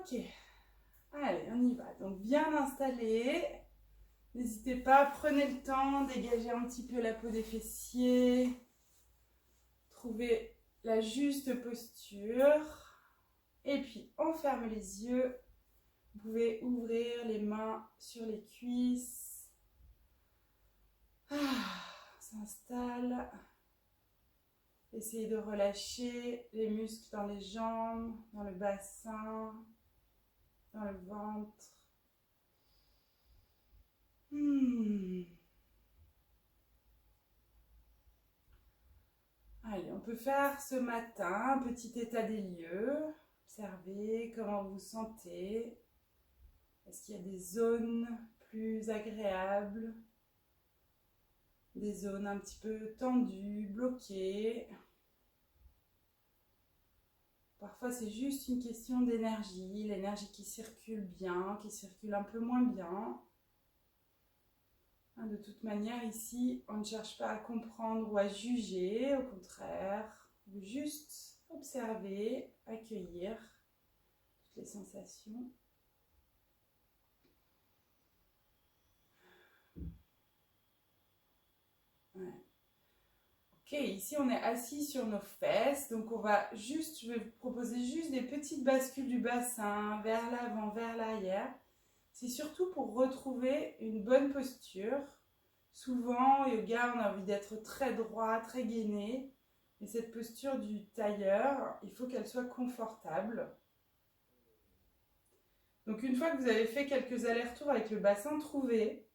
Ok, allez, on y va. Donc bien installé. N'hésitez pas, prenez le temps, dégagez un petit peu la peau des fessiers. Trouvez la juste posture. Et puis on ferme les yeux. Vous pouvez ouvrir les mains sur les cuisses. On s'installe. Essayez de relâcher les muscles dans les jambes, dans le bassin, dans le ventre. Allez, on peut faire ce matin un petit état des lieux. Observez comment vous vous sentez. Est-ce qu'il y a des zones plus agréables? Des zones un petit peu tendues, bloquées? Parfois, c'est juste une question d'énergie. L'énergie qui circule bien, qui circule un peu moins bien. De toute manière, ici, on ne cherche pas à comprendre ou à juger. Au contraire, juste observer, accueillir toutes les sensations. Ouais. Ok, ici on est assis sur nos fesses, donc je vais vous proposer juste des petites bascules du bassin vers l'avant, vers l'arrière. C'est surtout pour retrouver une bonne posture. Souvent, au yoga, on a envie d'être très droit, très gainé. Mais cette posture du tailleur, il faut qu'elle soit confortable. Donc une fois que vous avez fait quelques allers-retours avec le bassin, trouvez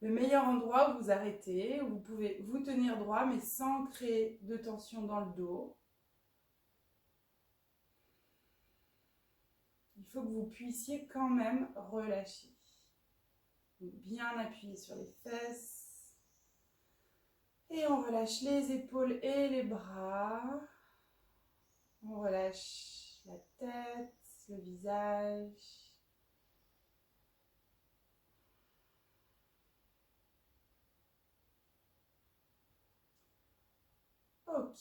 le meilleur endroit où vous arrêtez, où vous pouvez vous tenir droit, mais sans créer de tension dans le dos. Il faut que vous puissiez quand même relâcher. Donc bien appuyer sur les fesses. Et on relâche les épaules et les bras. On relâche la tête, le visage. Ok.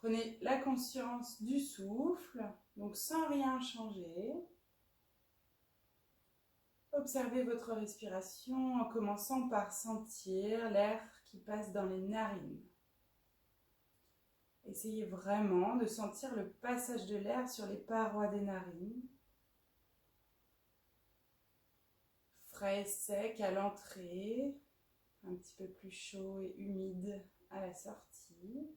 Prenez la conscience du souffle, donc sans rien changer. Observez votre respiration en commençant par sentir l'air qui passe dans les narines. Essayez vraiment de sentir le passage de l'air sur les parois des narines. Frais et sec à l'entrée, un petit peu plus chaud et humide à la sortie.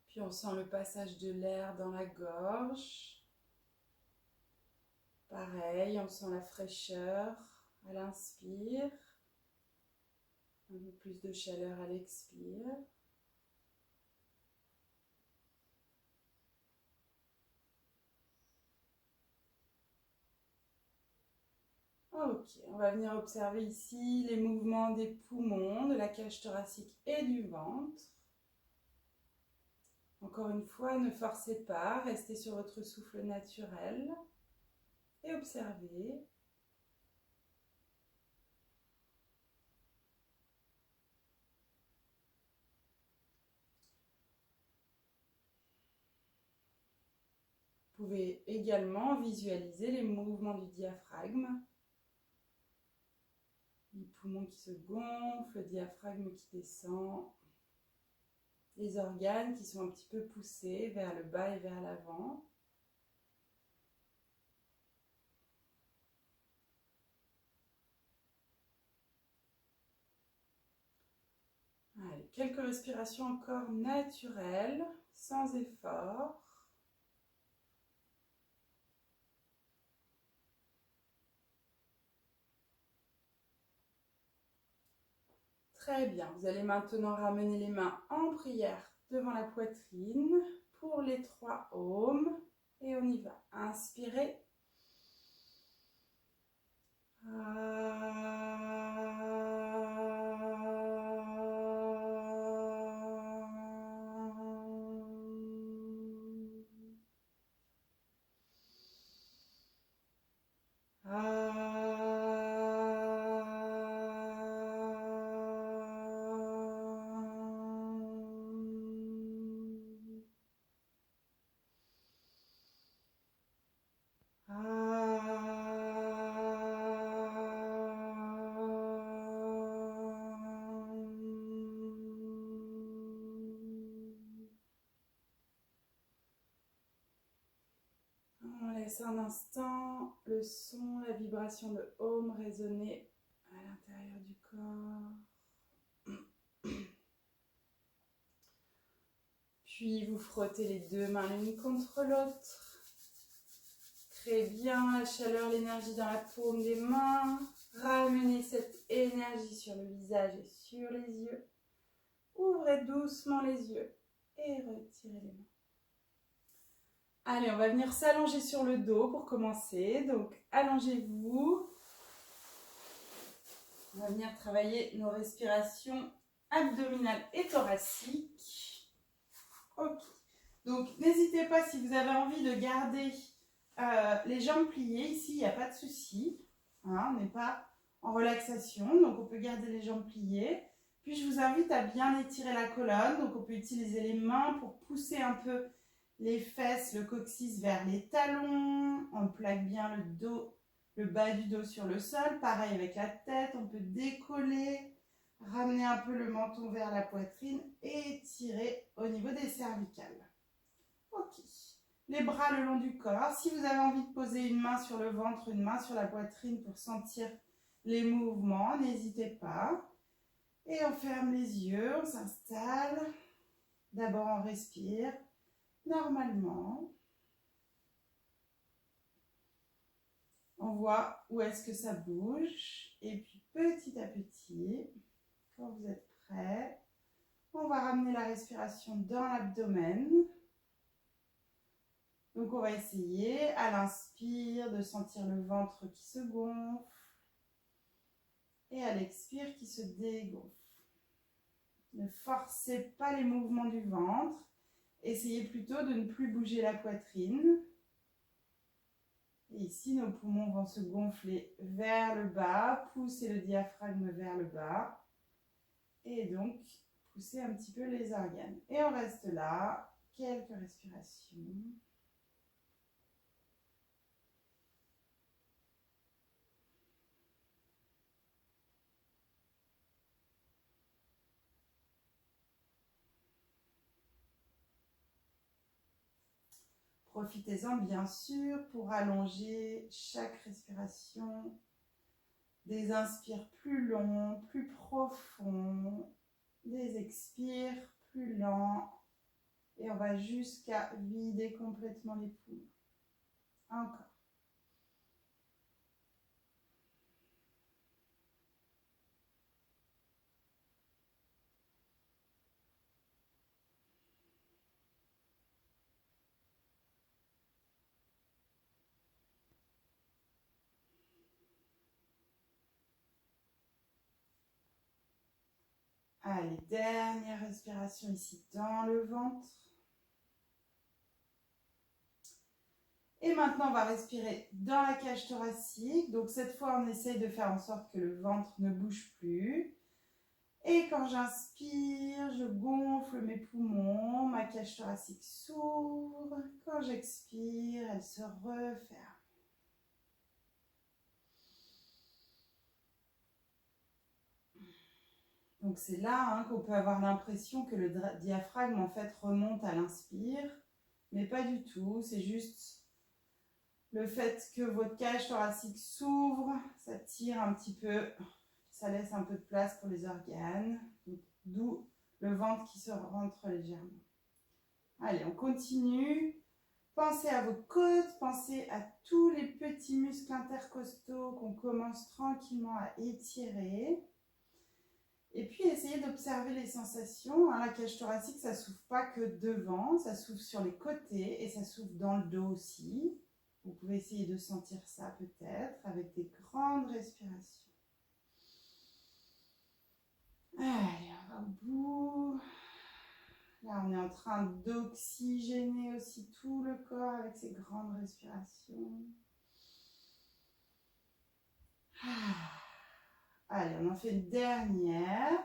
Puis on sent le passage de l'air dans la gorge. Pareil, on sent la fraîcheur à l'inspire. Un peu plus de chaleur à l'expire. Ok, on va venir observer ici les mouvements des poumons, de la cage thoracique et du ventre. Encore une fois, ne forcez pas, restez sur votre souffle naturel et observez. Vous pouvez également visualiser les mouvements du diaphragme. Les poumons qui se gonflent, le diaphragme qui descend. Les organes qui sont un petit peu poussés vers le bas et vers l'avant. Allez, quelques respirations encore naturelles, sans effort. Très bien, vous allez maintenant ramener les mains en prière devant la poitrine pour les 3 aumes. Et on y va. Inspirez. un instant le son, la vibration de Om résonner à l'intérieur du corps. Puis vous frottez les deux mains l'une contre l'autre. Créez bien la chaleur, l'énergie dans la paume des mains. Ramenez cette énergie sur le visage et sur les yeux. Ouvrez doucement les yeux et retirez les mains. Allez, on va venir s'allonger sur le dos pour commencer. Donc, allongez-vous. On va venir travailler nos respirations abdominales et thoraciques. Ok. Donc, n'hésitez pas si vous avez envie de garder les jambes pliées. Ici, il n'y a pas de souci. Hein, on n'est pas en relaxation, donc on peut garder les jambes pliées. Puis, je vous invite à bien étirer la colonne. Donc, on peut utiliser les mains pour pousser un peu les fesses, le coccyx vers les talons. On plaque bien le dos, le bas du dos sur le sol. Pareil avec la tête, on peut décoller, ramener un peu le menton vers la poitrine et tirer au niveau des cervicales. Ok. Les bras le long du corps. Si vous avez envie de poser une main sur le ventre, une main sur la poitrine pour sentir les mouvements, n'hésitez pas. Et on ferme les yeux, on s'installe. D'abord, on respire normalement. On voit où est-ce que ça bouge. Et puis, petit à petit, quand vous êtes prêts, on va ramener la respiration dans l'abdomen. Donc, on va essayer à l'inspire de sentir le ventre qui se gonfle et à l'expire qui se dégonfle. Ne forcez pas les mouvements du ventre. Essayez plutôt de ne plus bouger la poitrine. Et ici, nos poumons vont se gonfler vers le bas, pousser le diaphragme vers le bas. Et donc, pousser un petit peu les organes. Et on reste là, quelques respirations. Profitez-en bien sûr pour allonger chaque respiration. Des inspires plus longs, plus profonds. Des expires plus lents. Et on va jusqu'à vider complètement les poumons. Encore. Allez, dernière respiration ici dans le ventre. Et maintenant, on va respirer dans la cage thoracique. Donc cette fois, on essaye de faire en sorte que le ventre ne bouge plus. Et quand j'inspire, je gonfle mes poumons, ma cage thoracique s'ouvre. Quand j'expire, elle se referme. Donc c'est là qu'on peut avoir l'impression que le diaphragme en fait remonte à l'inspire, mais pas du tout, c'est juste le fait que votre cage thoracique s'ouvre, ça tire un petit peu, ça laisse un peu de place pour les organes, d'où le ventre qui se rentre légèrement. Allez, on continue. Pensez à vos côtes, pensez à tous les petits muscles intercostaux qu'on commence tranquillement à étirer. Et puis, essayez d'observer les sensations. La cage thoracique, ça ne s'ouvre pas que devant, ça s'ouvre sur les côtés et ça s'ouvre dans le dos aussi. Vous pouvez essayer de sentir ça peut-être avec des grandes respirations. Allez, on va au bout. Là, on est en train d'oxygéner aussi tout le corps avec ces grandes respirations. Allez, on en fait une dernière.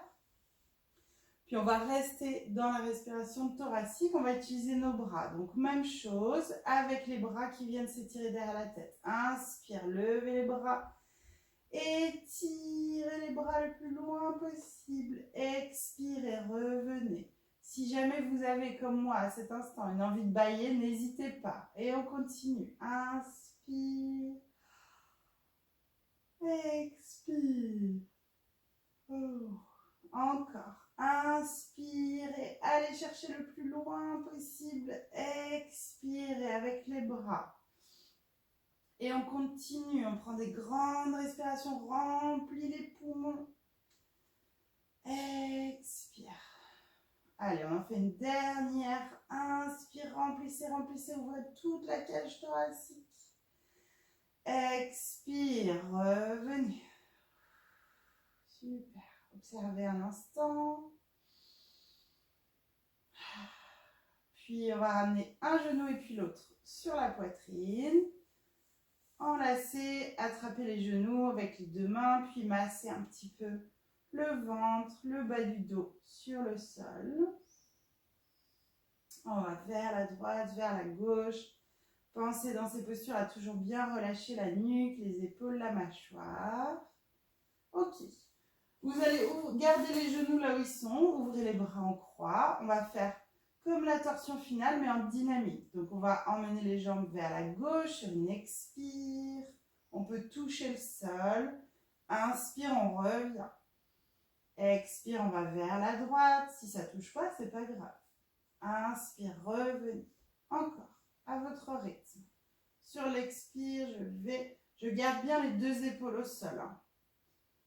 Puis on va rester dans la respiration thoracique. On va utiliser nos bras. Donc même chose avec les bras qui viennent s'étirer derrière la tête. Inspire, levez les bras. Étirez les bras le plus loin possible. Expirez, revenez. Si jamais vous avez, comme moi à cet instant, une envie de bâiller, n'hésitez pas. Et on continue. Inspire. Inspire. Expire. Oh. Encore. Inspire et allez chercher le plus loin possible. Expirez avec les bras. Et on continue. On prend des grandes respirations. Remplis les poumons. Expire. Allez, on en fait une dernière. Inspire, remplissez, remplissez. Ouvrez toute la cage thoracique. Expire. Revenez. Super. Observez un instant. Puis on va ramener un genou et puis l'autre sur la poitrine. Enlacez, attrapez les genoux avec les deux mains, puis massez un petit peu le ventre, le bas du dos sur le sol. On va vers la droite, vers la gauche. Pensez dans ces postures à toujours bien relâcher la nuque, les épaules, la mâchoire. Ok. Vous allez garder les genoux là où ils sont, ouvrez les bras en croix. On va faire comme la torsion finale, mais en dynamique. Donc, on va emmener les jambes vers la gauche sur une expire. On peut toucher le sol. Inspire, on revient. Expire, on va vers la droite. Si ça ne touche pas, ce n'est pas grave. Inspire, revenez. Encore, à votre rythme. Sur l'expire, je garde bien les deux épaules au sol.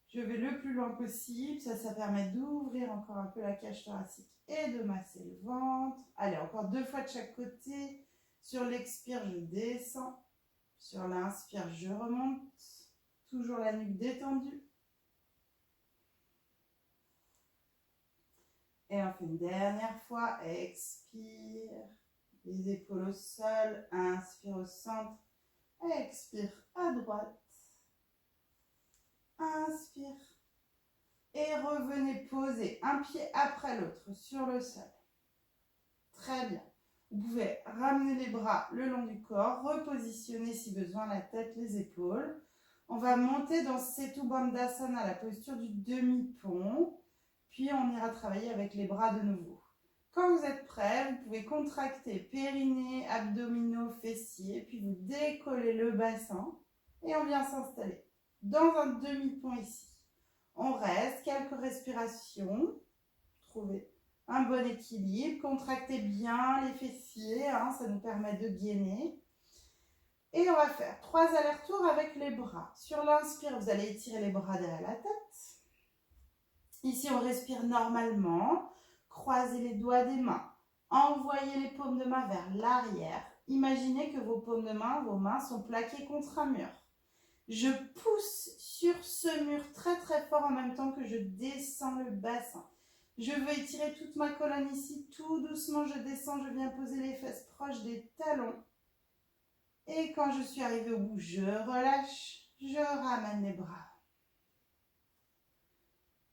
Je vais le plus loin possible. Ça permet d'ouvrir encore un peu la cage thoracique et de masser le ventre. Allez, encore 2 fois de chaque côté. Sur l'expire, je descends. Sur l'inspire, je remonte. Toujours la nuque détendue. Et on fait une dernière fois. Expire. Les épaules au sol. Inspire au centre. Expire à droite. Inspire. Et revenez poser un pied après l'autre sur le sol. Très bien. Vous pouvez ramener les bras le long du corps, repositionner si besoin la tête, les épaules. On va monter dans Setu Bandhasana, la posture du demi-pont. Puis on ira travailler avec les bras de nouveau. Quand vous êtes prêts, vous pouvez contracter périnée, abdominaux, fessiers, puis vous décollez le bassin et on vient s'installer dans un demi-pont ici. On reste quelques respirations, trouvez un bon équilibre, contractez bien les fessiers, ça nous permet de gainer. Et on va faire 3 allers-retours avec les bras. Sur l'inspire, vous allez étirer les bras derrière la tête. Ici, on respire normalement. Croisez les doigts des mains. Envoyez les paumes de main vers l'arrière. Imaginez que vos paumes de main, vos mains sont plaquées contre un mur. Je pousse sur ce mur très très fort en même temps que je descends le bassin. Je veux étirer toute ma colonne ici. Tout doucement, je descends. Je viens poser les fesses proches des talons. Et quand je suis arrivée au bout, je relâche. Je ramène les bras.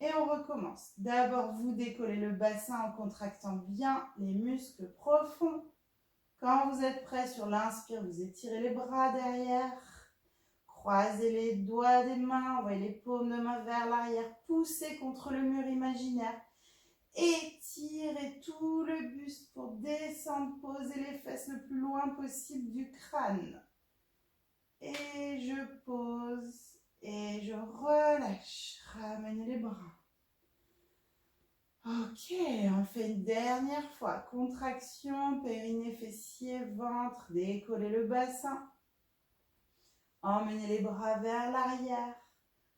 Et on recommence. D'abord, vous décollez le bassin en contractant bien les muscles profonds. Quand vous êtes prêt sur l'inspire, vous étirez les bras derrière. Croisez les doigts des mains, envoyez les paumes de main vers l'arrière. Poussez contre le mur imaginaire. Étirez tout le buste pour descendre, poser les fesses le plus loin possible du crâne. Et je pose et je relâche. Ramenez les bras. Ok, on fait une dernière fois. Contraction, périnée, fessier, ventre. Décollez le bassin. Emmenez les bras vers l'arrière.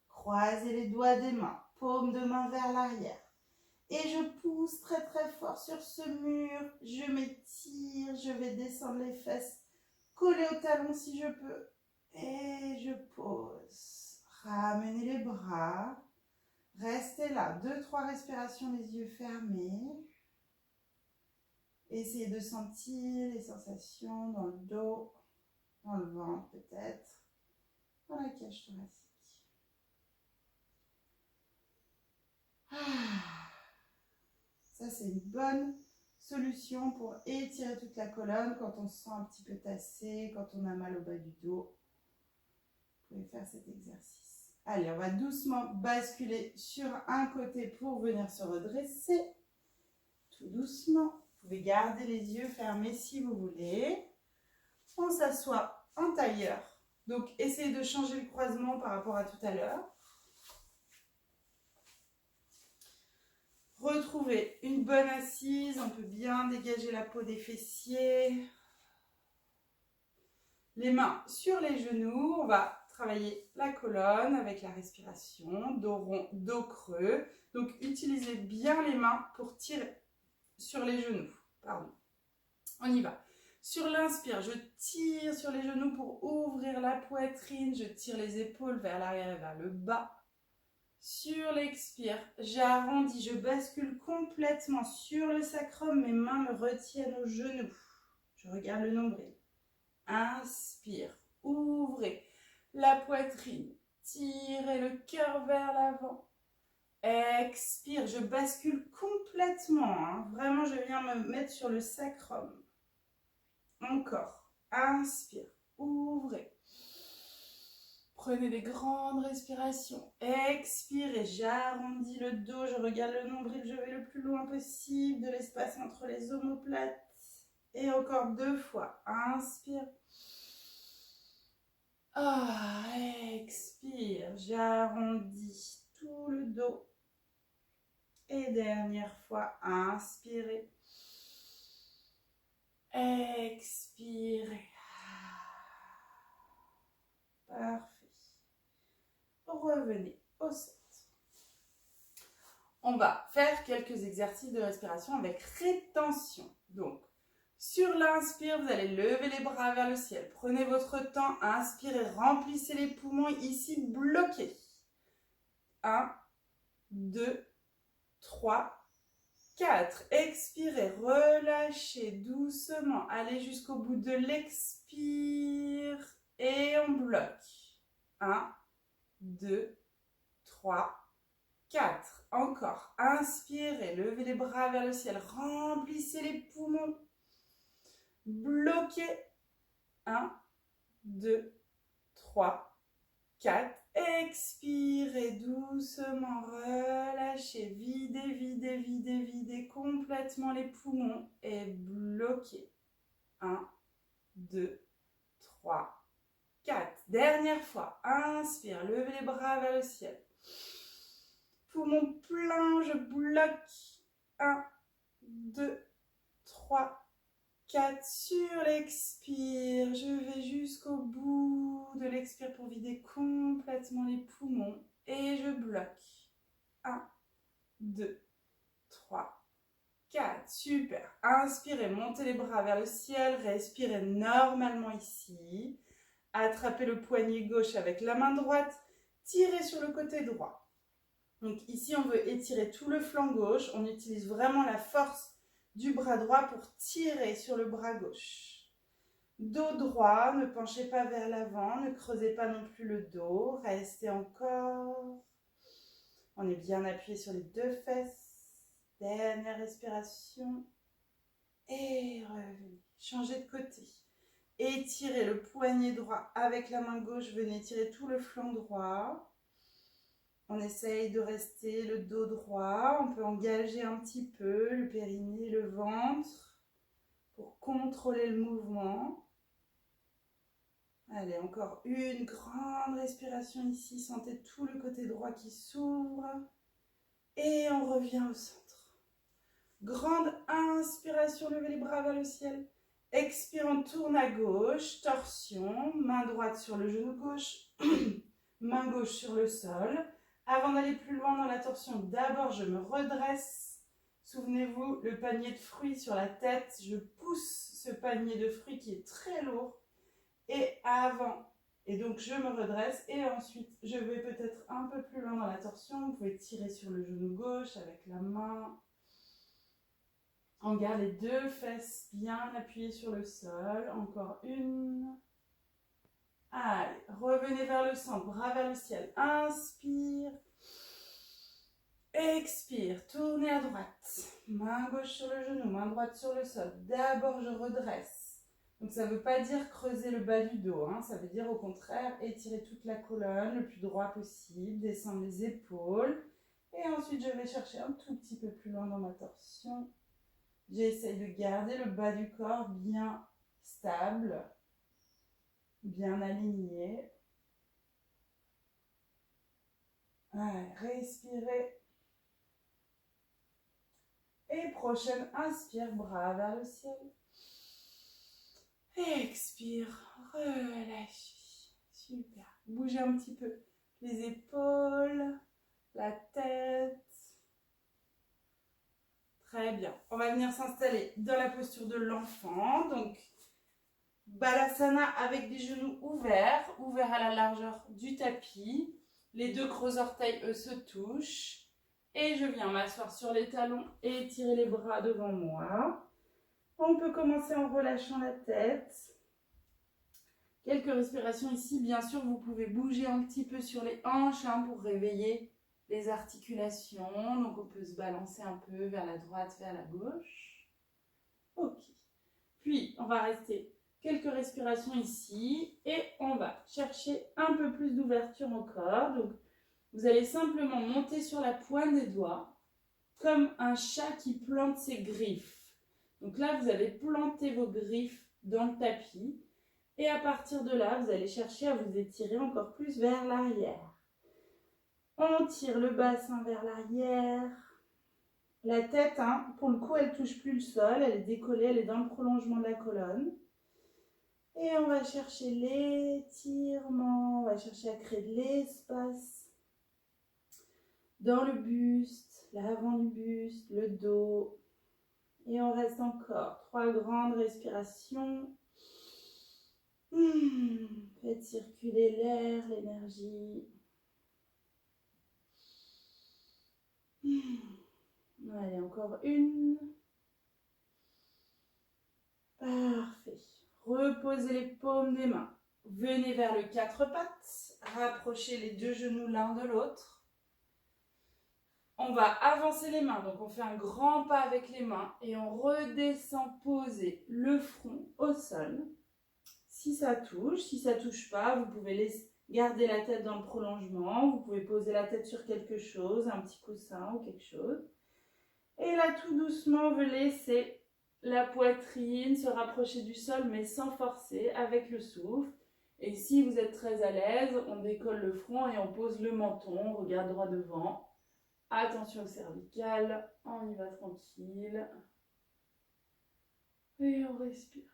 Croisez les doigts des mains. Paume de main vers l'arrière. Et je pousse très très fort sur ce mur. Je m'étire. Je vais descendre les fesses. Coller au talon si je peux. Et je pose. Ramenez les bras. Restez là. 2-3 respirations, les yeux fermés. Essayez de sentir les sensations dans le dos, dans le ventre peut-être, dans la cage thoracique. Ça, c'est une bonne solution pour étirer toute la colonne quand on se sent un petit peu tassé, quand on a mal au bas du dos. Vous pouvez faire cet exercice. Allez, on va doucement basculer sur un côté pour venir se redresser. Tout doucement. Vous pouvez garder les yeux fermés si vous voulez. On s'assoit en tailleur Donc, essayez de changer le croisement par rapport à tout à l'heure. Retrouvez une bonne assise, on peut bien dégager la peau des fessiers. Les mains sur les genoux, on va travailler la colonne avec la respiration, dos rond, dos creux. Donc, utilisez bien les mains pour tirer sur les genoux. Pardon. On y va. Sur l'inspire, je tire sur les genoux pour ouvrir la poitrine. Je tire les épaules vers l'arrière et vers le bas. Sur l'expire, j'arrondis, je bascule complètement sur le sacrum. Mes mains me retiennent aux genoux. Je regarde le nombril. Inspire, ouvrez la poitrine. Tirez le cœur vers l'avant. Expire, je bascule complètement. Vraiment, je viens me mettre sur le sacrum. Encore. Inspire. Ouvrez. Prenez des grandes respirations. Expirez. J'arrondis le dos. Je regarde le nombril. Je vais le plus loin possible de l'espace entre les omoplates. Et encore 2 fois. Inspire. Expire. J'arrondis tout le dos. Et dernière fois. Inspirez. Expirez. Parfait. Revenez au centre. On va faire quelques exercices de respiration avec rétention. Donc, sur l'inspire, vous allez lever les bras vers le ciel. Prenez votre temps, inspirez, remplissez les poumons. Ici, bloquez. 1, 2, 3, 4. Expirez, relâchez doucement. Allez jusqu'au bout de l'expire et on bloque. 1, 2, 3, 4. Encore. Inspirez, levez les bras vers le ciel. Remplissez les poumons. Bloquez. 1, 2, 3, 4. Expirez doucement. Relâchez. Videz, videz, videz, videz complètement les poumons. Et bloquez. 1, 2, 3, 4. Dernière fois. Inspire. Levez les bras vers le ciel. Poumon plein. Je bloque. 1, 2, 3, 4. Sur l'expire. Je vais jusqu'au bout de l'expire pour vider complètement les poumons. Et je bloque. 1, 2, 3, 4. Super. Inspirez. Montez les bras vers le ciel. Respirez normalement ici. Attrapez le poignet gauche avec la main droite. Tirez sur le côté droit. Donc ici, on veut étirer tout le flanc gauche. On utilise vraiment la force du bras droit pour tirer sur le bras gauche. Dos droit, ne penchez pas vers l'avant, ne creusez pas non plus le dos. Restez encore. On est bien appuyé sur les 2 fesses. Dernière respiration. Et revenez. Changez de côté. Étirez le poignet droit avec la main gauche. Venez étirer tout le flanc droit. On essaye de rester le dos droit. On peut engager un petit peu le périnée, le ventre pour contrôler le mouvement. Allez, encore une grande respiration ici. Sentez tout le côté droit qui s'ouvre. Et on revient au centre. Grande inspiration, levez les bras vers le ciel. Expire, on tourne à gauche, torsion, main droite sur le genou gauche, main gauche sur le sol. Avant d'aller plus loin dans la torsion, d'abord je me redresse. Souvenez-vous, le panier de fruits sur la tête, je pousse ce panier de fruits qui est très lourd. Et avant, et donc je me redresse et ensuite je vais peut-être un peu plus loin dans la torsion. Vous pouvez tirer sur le genou gauche avec la main. On garde les 2 fesses bien appuyées sur le sol. Encore une. Allez, revenez vers le centre, bras vers le ciel. Inspire. Expire, tournez à droite. Main gauche sur le genou, main droite sur le sol. D'abord, je redresse. Donc, ça ne veut pas dire creuser le bas du dos. Ça veut dire au contraire étirer toute la colonne le plus droit possible. Descendre les épaules. Et ensuite, je vais chercher un tout petit peu plus loin dans ma torsion. J'essaye de garder le bas du corps bien stable. bien aligné. Allez, respirez. Et prochaine, inspire, bras vers le ciel. Expire, relâchez. Super. Bougez un petit peu les épaules, la tête. Très bien. On va venir s'installer dans la posture de l'enfant. Donc, Balasana avec des genoux ouverts à la largeur du tapis. Les deux gros orteils, eux, se touchent. Et je viens m'asseoir sur les talons et étirer les bras devant moi. On peut commencer en relâchant la tête. Quelques respirations ici. Bien sûr, vous pouvez bouger un petit peu sur les hanches pour réveiller les articulations. Donc, on peut se balancer un peu vers la droite, vers la gauche. Ok. Puis, on va rester quelques respirations ici et on va chercher un peu plus d'ouverture au corps. Donc, vous allez simplement monter sur la pointe des doigts comme un chat qui plante ses griffes. Donc là, vous allez planter vos griffes dans le tapis et à partir de là, vous allez chercher à vous étirer encore plus vers l'arrière. On tire le bassin vers l'arrière. La tête, pour le coup, elle ne touche plus le sol, elle est décollée, elle est dans le prolongement de la colonne. Et on va chercher l'étirement, on va chercher à créer de l'espace dans le buste, l'avant du buste, le dos. Et on reste encore 3 grandes respirations. Faites circuler l'air, l'énergie. Allez, encore une. Parfait. Reposez les paumes des mains. Venez vers le 4 pattes. Rapprochez les deux genoux l'un de l'autre. On va avancer les mains. Donc, on fait un grand pas avec les mains et on redescend poser le front au sol. Si ça touche pas, vous pouvez garder la tête dans le prolongement. Vous pouvez poser la tête sur quelque chose, un petit coussin ou quelque chose. Et là, tout doucement, on veut laisser la poitrine se rapprocher du sol, mais sans forcer, avec le souffle. Et si vous êtes très à l'aise, on décolle le front et on pose le menton, on regarde droit devant. Attention au cervical, on y va tranquille. Et on respire.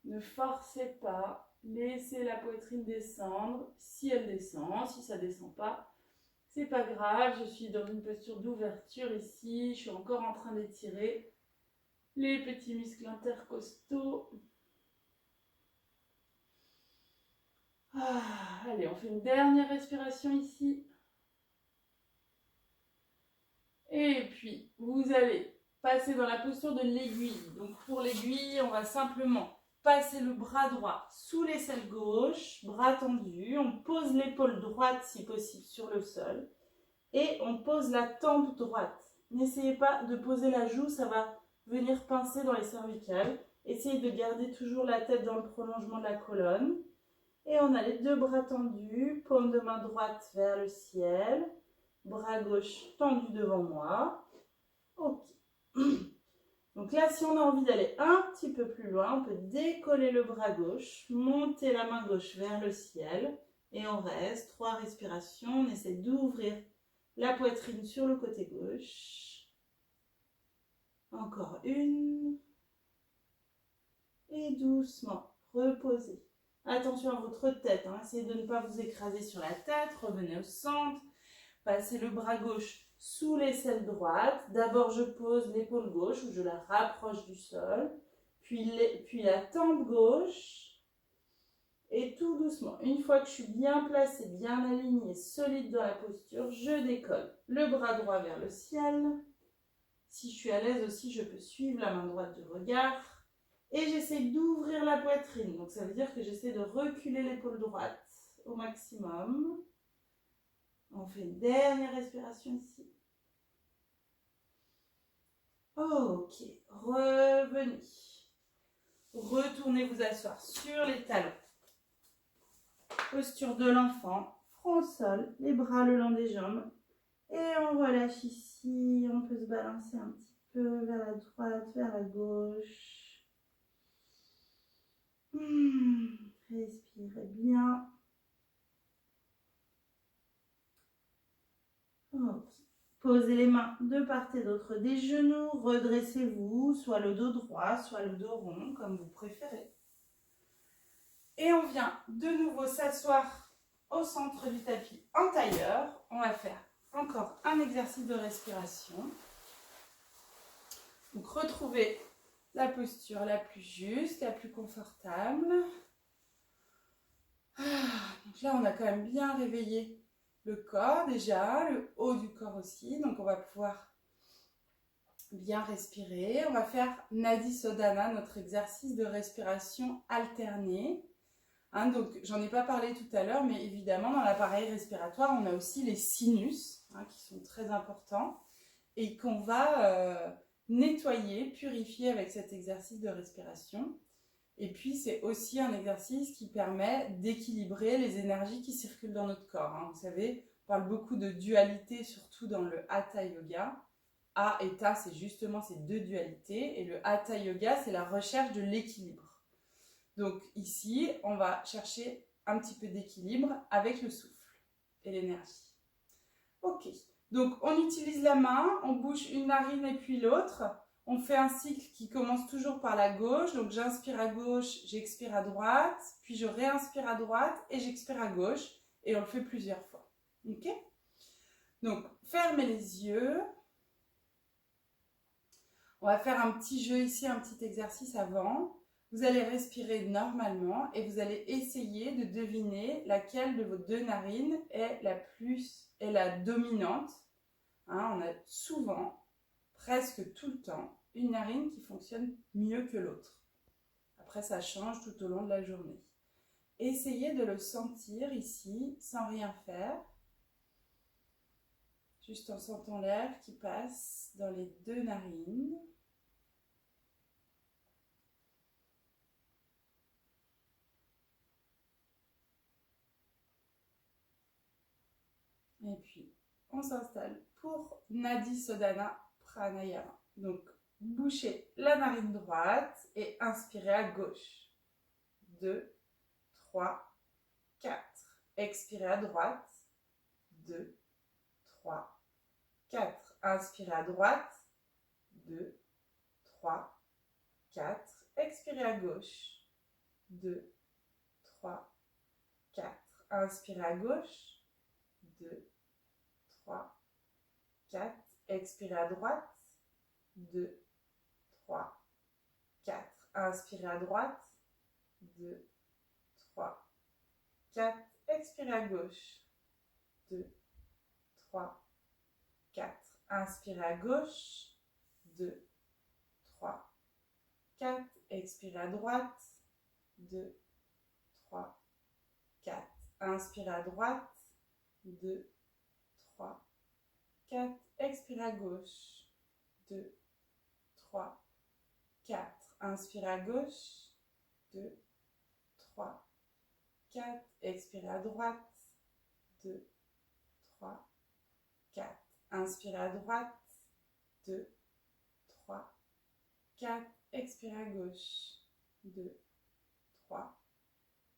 Ne forcez pas, laissez la poitrine descendre. Si elle descend, si ça ne descend pas, c'est pas grave, je suis dans une posture d'ouverture ici, je suis encore en train d'étirer les petits muscles intercostaux. Allez, on fait une dernière respiration ici. Et puis, vous allez passer dans la posture de l'aiguille. Donc pour l'aiguille, on va simplement passer le bras droit sous l'aisselle gauche, bras tendu. On pose l'épaule droite si possible sur le sol. Et on pose la tempe droite. N'essayez pas de poser la joue, ça va venir pincer dans les cervicales. Essayez de garder toujours la tête dans le prolongement de la colonne. Et on a les deux bras tendus, paume de main droite vers le ciel, bras gauche tendu devant moi. Ok. Donc là, si on a envie d'aller un petit peu plus loin, on peut décoller le bras gauche, monter la main gauche vers le ciel. Et on reste, 3 respirations, on essaie d'ouvrir la poitrine sur le côté gauche. Encore une. Et doucement, reposez. Attention à votre tête, essayez de ne pas vous écraser sur la tête. Revenez au centre. Passez le bras gauche sous l'aisselle droite. D'abord, je pose l'épaule gauche, ou je la rapproche du sol. Puis la tempe gauche. Et tout doucement, une fois que je suis bien placée, bien alignée, solide dans la posture, je décolle le bras droit vers le ciel. Si je suis à l'aise aussi, je peux suivre la main droite du regard. Et j'essaie d'ouvrir la poitrine. Donc ça veut dire que j'essaie de reculer l'épaule droite au maximum. On fait une dernière respiration ici. Ok, revenez. Retournez vous asseoir sur les talons. Posture de l'enfant, front au sol, les bras le long des jambes. Et on relâche ici, on peut se balancer un petit peu vers la droite, vers la gauche. Respirez bien. Ok. Posez les mains de part et d'autre des genoux. Redressez-vous, soit le dos droit, soit le dos rond, comme vous préférez. Et on vient de nouveau s'asseoir au centre du tapis en tailleur. On va faire encore un exercice de respiration. Donc retrouvez la posture la plus juste, la plus confortable. Donc là, on a quand même bien réveillé le corps déjà, le haut du corps aussi. Donc on va pouvoir bien respirer. On va faire Nadi Sodhana, notre exercice de respiration alternée. Donc j'en ai pas parlé tout à l'heure, mais évidemment dans l'appareil respiratoire, on a aussi les sinus qui sont très importants et qu'on va nettoyer, purifier avec cet exercice de respiration. Et puis c'est aussi un exercice qui permet d'équilibrer les énergies qui circulent dans notre corps. Vous savez, on parle beaucoup de dualité, surtout dans le Hatha Yoga. A et Ta, c'est justement ces deux dualités. Et le Hatha Yoga, c'est la recherche de l'équilibre. Donc ici, on va chercher un petit peu d'équilibre avec le souffle et l'énergie. Ok, donc on utilise la main, on bouge une narine et puis l'autre. On fait un cycle qui commence toujours par la gauche. Donc j'inspire à gauche, j'expire à droite, puis je réinspire à droite et j'expire à gauche. Et on le fait plusieurs fois. Ok? Donc fermez les yeux. On va faire un petit jeu ici, un petit exercice avant. Vous allez respirer normalement et vous allez essayer de deviner laquelle de vos deux narines est la dominante. On a souvent, presque tout le temps, une narine qui fonctionne mieux que l'autre. Après, ça change tout au long de la journée. Essayez de le sentir ici, sans rien faire. Juste en sentant l'air qui passe dans les deux narines. Et puis, on s'installe pour Nadi Sodhana Pranayama. Donc, bouchez la narine droite et inspirez à gauche. 2, 3, 4. Expirez à droite. 2, 3, 4. Inspirez à droite. 2, 3, 4. Expirez à gauche. 2, 3, 4. Inspirez à gauche. 2, 3, 4. Expirez à droite. 2, 3, 4. Inspirez à droite. 2, 3, 4. Expirez à gauche. 2, 3, 4. Inspirez à gauche. 2, 3, 4. Expirez à droite. 2, 3, 4. Inspirez à droite. 2, 3, 4. Expirez à gauche. 2, 3, 4. Inspirez à gauche. 2, 3, 4. Expirez à droite. 2, 3, 4. Inspirez à droite. 2, 3, 4. Expirez à gauche. 2, 3,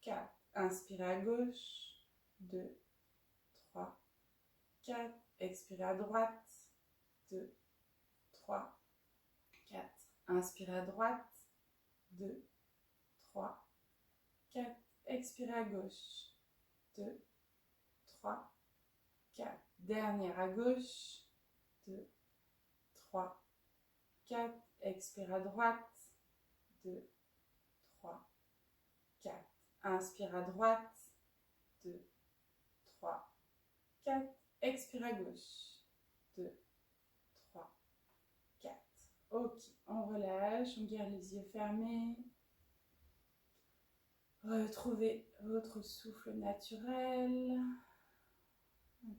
4. Inspirez à gauche. 2, 3, 4. Expirez à droite. 2, 3, 4. Inspirez à droite. 2, 3, 4. Expirez à gauche. 2, 3, 4. Dernière à gauche. 2, 3, 4. Expire à droite. 2, 3, 4. Inspire à droite. 2, 3, 4. Expire à gauche. 2, 3, 4. Ok, on relâche, on garde les yeux fermés. Retrouvez votre souffle naturel.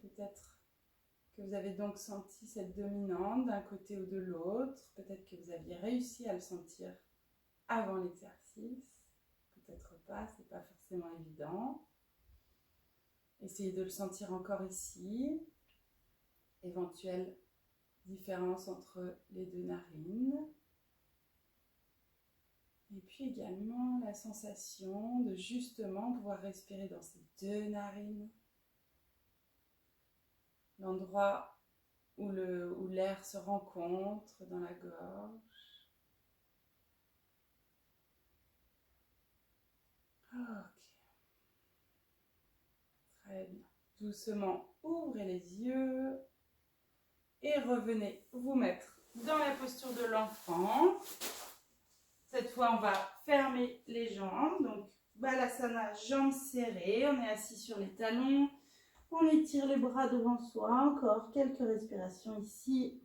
Peut-être que vous avez donc senti cette dominante d'un côté ou de l'autre. Peut-être que vous aviez réussi à le sentir avant l'exercice. Peut-être pas, c'est pas forcément évident. Essayez de le sentir encore ici. Éventuel différence entre les deux narines. Et puis également la sensation de justement pouvoir respirer dans ces deux narines. L'endroit où l'air se rencontre dans la gorge. Ok. Très bien. Doucement, ouvrez les yeux et revenez vous mettre dans la posture de l'enfant. Cette fois, on va fermer les jambes. Donc, Balasana, jambes serrées. On est assis sur les talons. On étire les bras devant soi. Encore quelques respirations ici.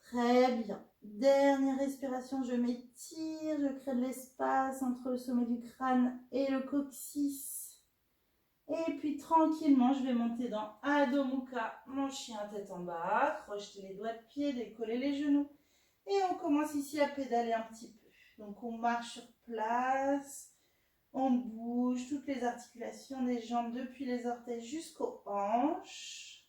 Très bien. Dernière respiration, je m'étire, je crée de l'espace entre le sommet du crâne et le coccyx. Et puis tranquillement, je vais monter dans Adho Mukha, mon chien tête en bas, crocheter les doigts de pied, décoller les genoux. Et on commence ici à pédaler un petit peu. Donc on marche sur place, on bouge toutes les articulations des jambes depuis les orteils jusqu'aux hanches.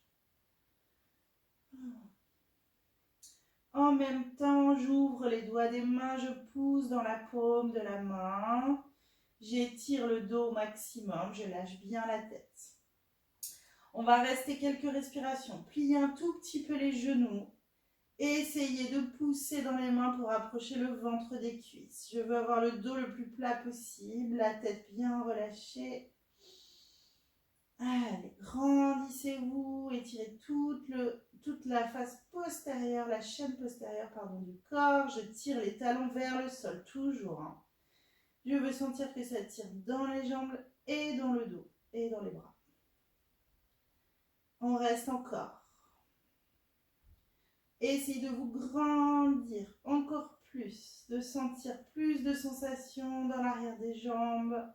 En même temps, j'ouvre les doigts des mains, je pousse dans la paume de la main. J'étire le dos au maximum, je lâche bien la tête. On va rester quelques respirations. Plier un tout petit peu les genoux. Et essayez de pousser dans les mains pour approcher le ventre des cuisses. Je veux avoir le dos le plus plat possible, la tête bien relâchée. Allez, grandissez-vous, étirez toute la face postérieure, la chaîne postérieure du corps. Je tire les talons vers le sol, toujours. Je veux sentir que ça tire dans les jambes et dans le dos et dans les bras. On reste encore. Essayez de vous grandir encore plus, de sentir plus de sensations dans l'arrière des jambes.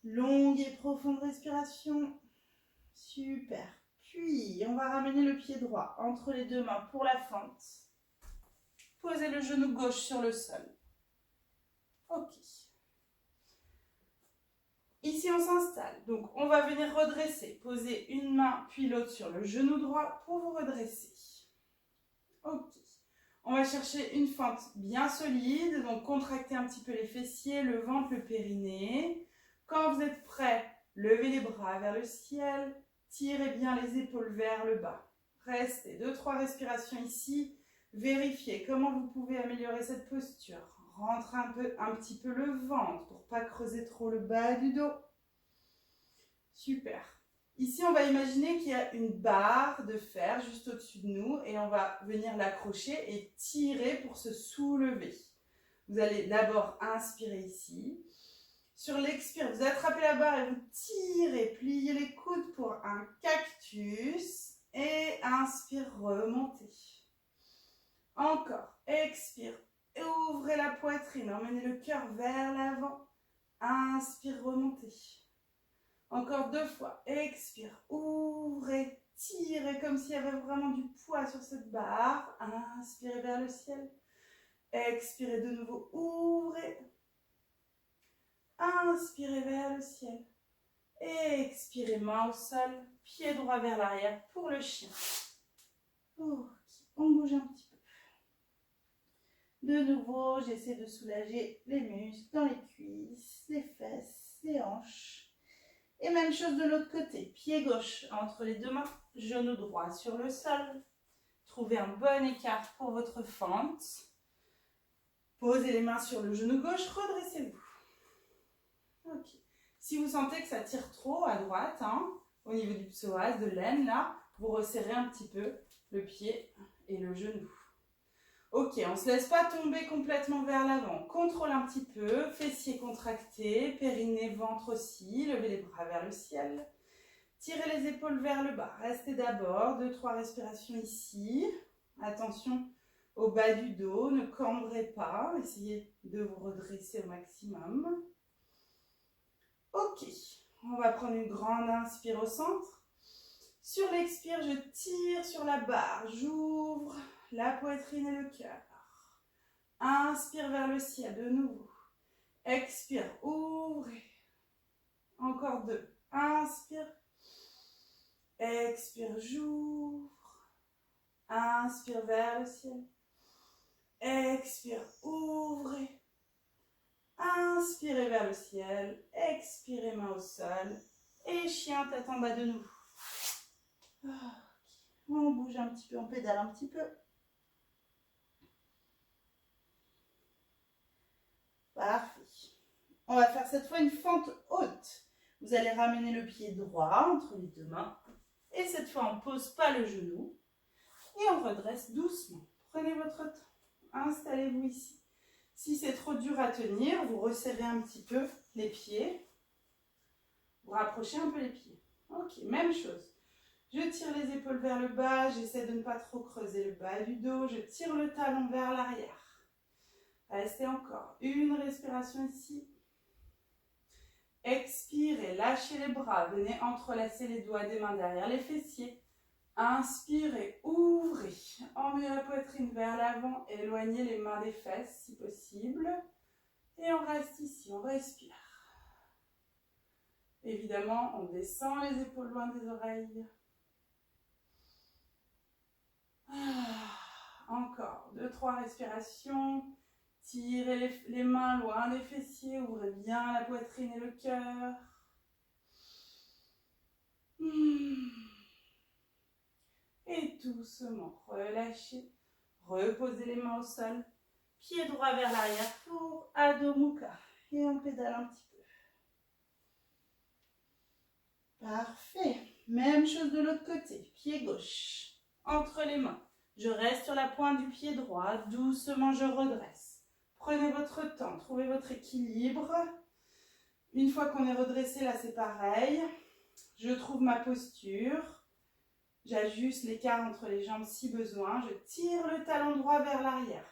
Longue et profonde respiration. Super. Puis, on va ramener le pied droit entre les deux mains pour la fente. Posez le genou gauche sur le sol. Ok. Ici, on s'installe. Donc, on va venir redresser. Poser une main puis l'autre sur le genou droit pour vous redresser. Ok. On va chercher une fente bien solide. Donc, contractez un petit peu les fessiers, le ventre, le périnée. Quand vous êtes prêt, levez les bras vers le ciel. Tirez bien les épaules vers le bas. Restez 2-3 respirations ici. Vérifiez comment vous pouvez améliorer cette posture. Rentrez un petit peu le ventre pour ne pas creuser trop le bas du dos. Super. Ici, on va imaginer qu'il y a une barre de fer juste au-dessus de nous et on va venir l'accrocher et tirer pour se soulever. Vous allez d'abord inspirer ici. Sur l'expire, vous attrapez la barre et vous tirez, pliez les coudes pour un cactus. Et inspire, remontez. Encore, expire, ouvrez la poitrine, emmenez le cœur vers l'avant. Inspire, remontez. Encore 2 fois, expire, ouvrez, tirez comme s'il y avait vraiment du poids sur cette barre. Inspirez vers le ciel. Expirez de nouveau, ouvrez. Inspirez vers le ciel. Expirez, main au sol, pied droit vers l'arrière pour le chien. Ok, on bouge un petit peu. De nouveau, j'essaie de soulager les muscles dans les cuisses, les fesses, les hanches. Et même chose de l'autre côté. Pied gauche entre les deux mains, genou droit sur le sol. Trouvez un bon écart pour votre fente. Posez les mains sur le genou gauche, redressez-vous. Ok. Si vous sentez que ça tire trop à droite, au niveau du psoas, de l'aine, là, vous resserrez un petit peu le pied et le genou. Ok, on ne se laisse pas tomber complètement vers l'avant. Contrôle un petit peu, fessiers contractés, périnée, ventre aussi. Levez les bras vers le ciel. Tirez les épaules vers le bas. Restez d'abord, 2-3 respirations ici. Attention au bas du dos, ne cambrez pas. Essayez de vous redresser au maximum. Ok, on va prendre une grande inspire au centre. Sur l'expire, je tire sur la barre, j'ouvre la poitrine et le cœur. Inspire vers le ciel de nouveau. Expire, ouvrez. Encore 2. Inspire. Expire, j'ouvre. Inspire vers le ciel. Expire, ouvrez. Inspirez vers le ciel. Expirez, main au sol. Et chien, tête en bas de nouveau. On bouge un petit peu, on pédale un petit peu. Parfait. On va faire cette fois une fente haute. Vous allez ramener le pied droit entre les deux mains. Et cette fois, on ne pose pas le genou. Et on redresse doucement. Prenez votre temps. Installez-vous ici. Si c'est trop dur à tenir, vous resserrez un petit peu les pieds. Vous rapprochez un peu les pieds. Ok, même chose. Je tire les épaules vers le bas. J'essaie de ne pas trop creuser le bas du dos. Je tire le talon vers l'arrière. Restez encore. Une respiration ici. Expirez, lâchez les bras. Venez entrelacer les doigts des mains derrière les fessiers. Inspirez, ouvrez, emmenez la poitrine vers l'avant, éloignez les mains des fesses si possible. Et on reste ici, on respire. Évidemment, on descend les épaules loin des oreilles. Encore 2-3 respirations. Tirez les mains loin des fessiers, ouvrez bien la poitrine et le cœur. Et doucement, relâchez. Reposez les mains au sol. Pied droit vers l'arrière pour Adho Mukha. Et on pédale un petit peu. Parfait. Même chose de l'autre côté. Pied gauche. Entre les mains. Je reste sur la pointe du pied droit. Doucement, je redresse. Prenez votre temps. Trouvez votre équilibre. Une fois qu'on est redressé, là, c'est pareil. Je trouve ma posture. J'ajuste l'écart entre les jambes si besoin. Je tire le talon droit vers l'arrière.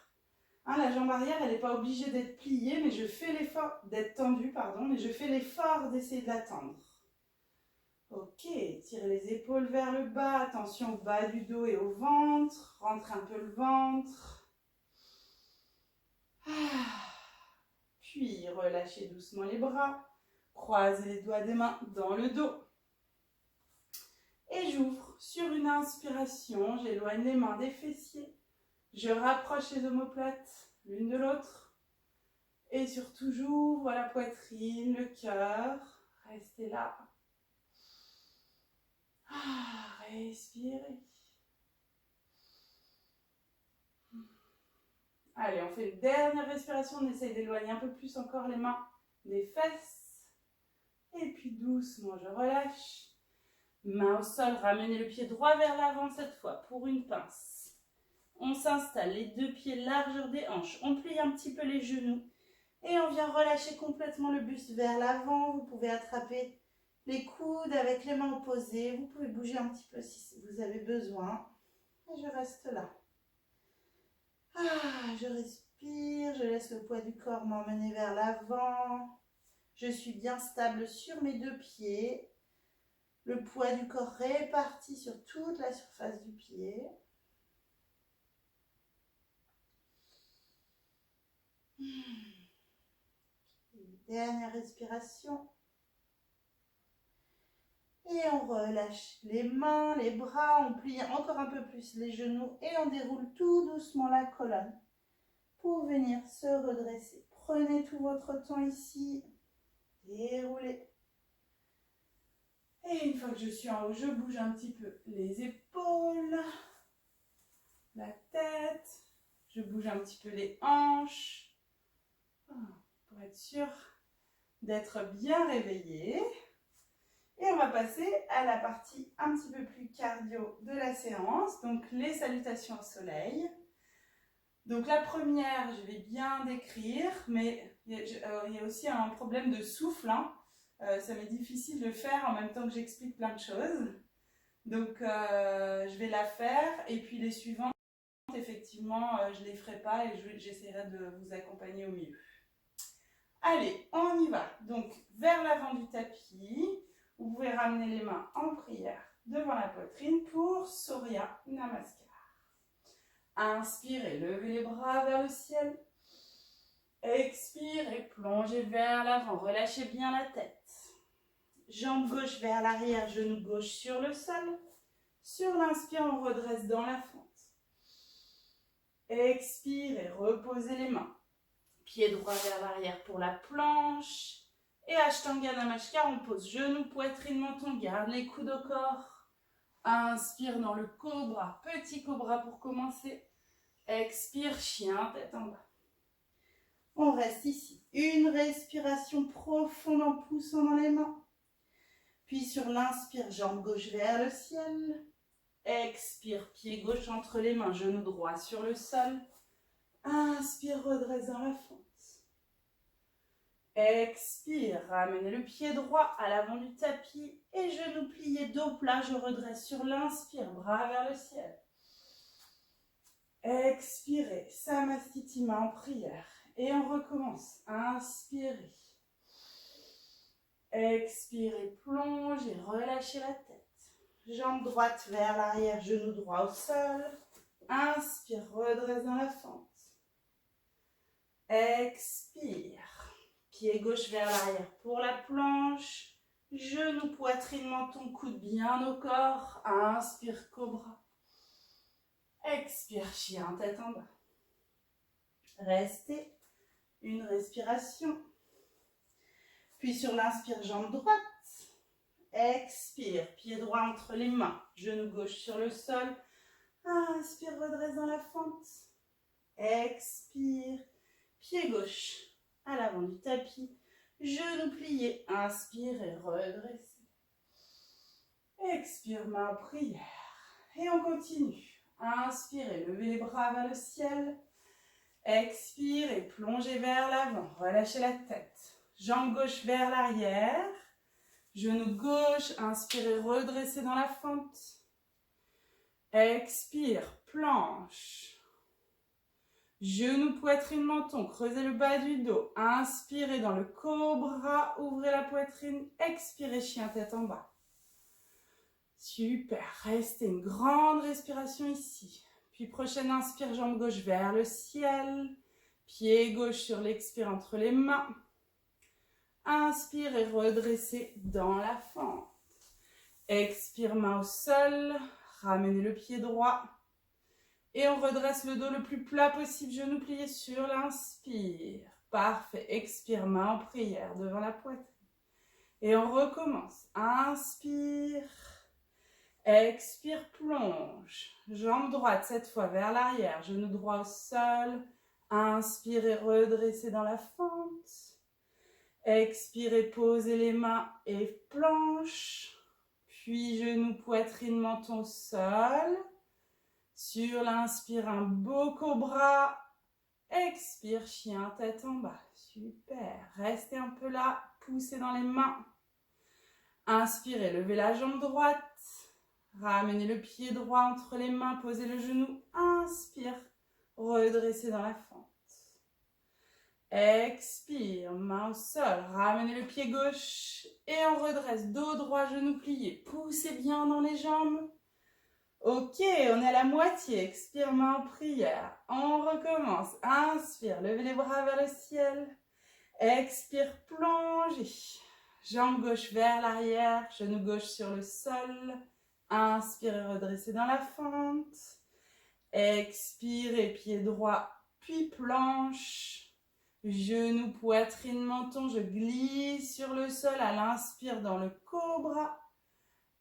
La jambe arrière, elle n'est pas obligée d'être pliée, mais je fais l'effort d'être tendue, pardon, mais je fais l'effort d'essayer de la tendre. Ok, tirez les épaules vers le bas. Attention au bas du dos et au ventre. Rentrez un peu le ventre. Puis relâchez doucement les bras. Croisez les doigts des mains dans le dos. Et j'ouvre sur une inspiration, j'éloigne les mains des fessiers, je rapproche les omoplates l'une de l'autre et surtout j'ouvre la poitrine, le cœur, restez là. Respirez. Allez, on fait une dernière respiration, on essaye d'éloigner un peu plus encore les mains des fesses et puis doucement je relâche. Main au sol, ramenez le pied droit vers l'avant cette fois pour une pince. On s'installe, les deux pieds largeur des hanches. On plie un petit peu les genoux et on vient relâcher complètement le buste vers l'avant. Vous pouvez attraper les coudes avec les mains opposées. Vous pouvez bouger un petit peu si vous avez besoin. Et je reste là. Je respire, je laisse le poids du corps m'emmener vers l'avant. Je suis bien stable sur mes deux pieds. Le poids du corps réparti sur toute la surface du pied. Dernière respiration. Et on relâche les mains, les bras, on plie encore un peu plus les genoux et on déroule tout doucement la colonne pour venir se redresser. Prenez tout votre temps ici. Déroulez. Et une fois que je suis en haut, je bouge un petit peu les épaules, la tête, je bouge un petit peu les hanches pour être sûr d'être bien réveillé. Et on va passer à la partie un petit peu plus cardio de la séance, donc les salutations au soleil. Donc la première, je vais bien décrire, mais il y a aussi un problème de souffle. Ça m'est difficile de faire en même temps que j'explique plein de choses. Donc je vais la faire et puis les suivantes, effectivement, je ne les ferai pas et j'essaierai de vous accompagner au mieux. Allez, on y va. Donc vers l'avant du tapis, vous pouvez ramener les mains en prière devant la poitrine pour Surya Namaskar. Inspirez, levez les bras vers le ciel. Expirez, plongez vers l'avant, relâchez bien la tête. Jambe gauche vers l'arrière, genou gauche sur le sol. Sur l'inspire, on redresse dans la fente. Expirez, reposez les mains. Pied droit vers l'arrière pour la planche. Et Ashtanga Namaskar, on pose genou, poitrine, menton, garde les coudes au corps. Inspire dans le cobra, petit cobra pour commencer. Expire, chien, tête en bas. On reste ici. Une respiration profonde en poussant dans les mains. Puis sur l'inspire, jambe gauche vers le ciel. Expire, pied gauche entre les mains, genou droit sur le sol. Inspire, redresse dans la fente. Expire, ramenez le pied droit à l'avant du tapis et genou plié, dos plat, je redresse sur l'inspire, bras vers le ciel. Expirez, Samastiti, main en prière. Et on recommence. Inspirez. Expirez, plongez, relâchez la tête. Jambe droite vers l'arrière, genou droit au sol. Inspire, redresse dans la fente. Expire. Pied gauche vers l'arrière pour la planche. Genou, poitrine, menton, coude bien au corps. Inspire, cobra. Expire, chien, tête en bas. Restez. Une respiration. Puis sur l'inspire, jambe droite. Expire, pied droit entre les mains. Genou gauche sur le sol. Inspire, redresse dans la fente. Expire, pied gauche à l'avant du tapis. Genou plié. Inspire et redressez. Expire, main en prière. Et on continue. Inspirez, levez les bras vers le ciel. Expirez, plongez vers l'avant. Relâchez la tête. Jambe gauche vers l'arrière. Genou gauche. Inspirez, redressez dans la fente. Expire, planche. Genou, poitrine, menton. Creusez le bas du dos. Inspirez dans le cobra. Ouvrez la poitrine. Expirez, chien, tête en bas. Super. Restez une grande respiration ici. Puis prochaine inspire, jambe gauche vers le ciel. Pied gauche sur l'expire entre les mains. Inspire et redressez dans la fente. Expire, main au sol. Ramenez le pied droit. Et on redresse le dos le plus plat possible. Genou plié sur l'inspire. Parfait. Expire, main en prière devant la poitrine. Et on recommence. Inspire. Expire, plonge. Jambe droite cette fois vers l'arrière. Genou droit au sol. Inspirez, redressez dans la fente. Expirez, posez les mains et planche. Puis genou, poitrine, menton au sol. Sur l'inspire, un beau cobra. Expire, chien, tête en bas. Super. Restez un peu là. Poussez dans les mains. Inspirez, levez la jambe droite. Ramenez le pied droit entre les mains, posez le genou, inspire, redressez dans la fente. Expire, main au sol, ramenez le pied gauche et on redresse, dos droit, genou plié. Poussez bien dans les jambes. Ok, on est à la moitié, expire, main en prière. On recommence, inspire, levez les bras vers le ciel. Expire, plongez. Jambe gauche vers l'arrière, genou gauche sur le sol. Inspirez, redressez dans la fente. Expirez, pied droit, puis planche. Genou, poitrine, menton, je glisse sur le sol à l'inspire dans le cobra.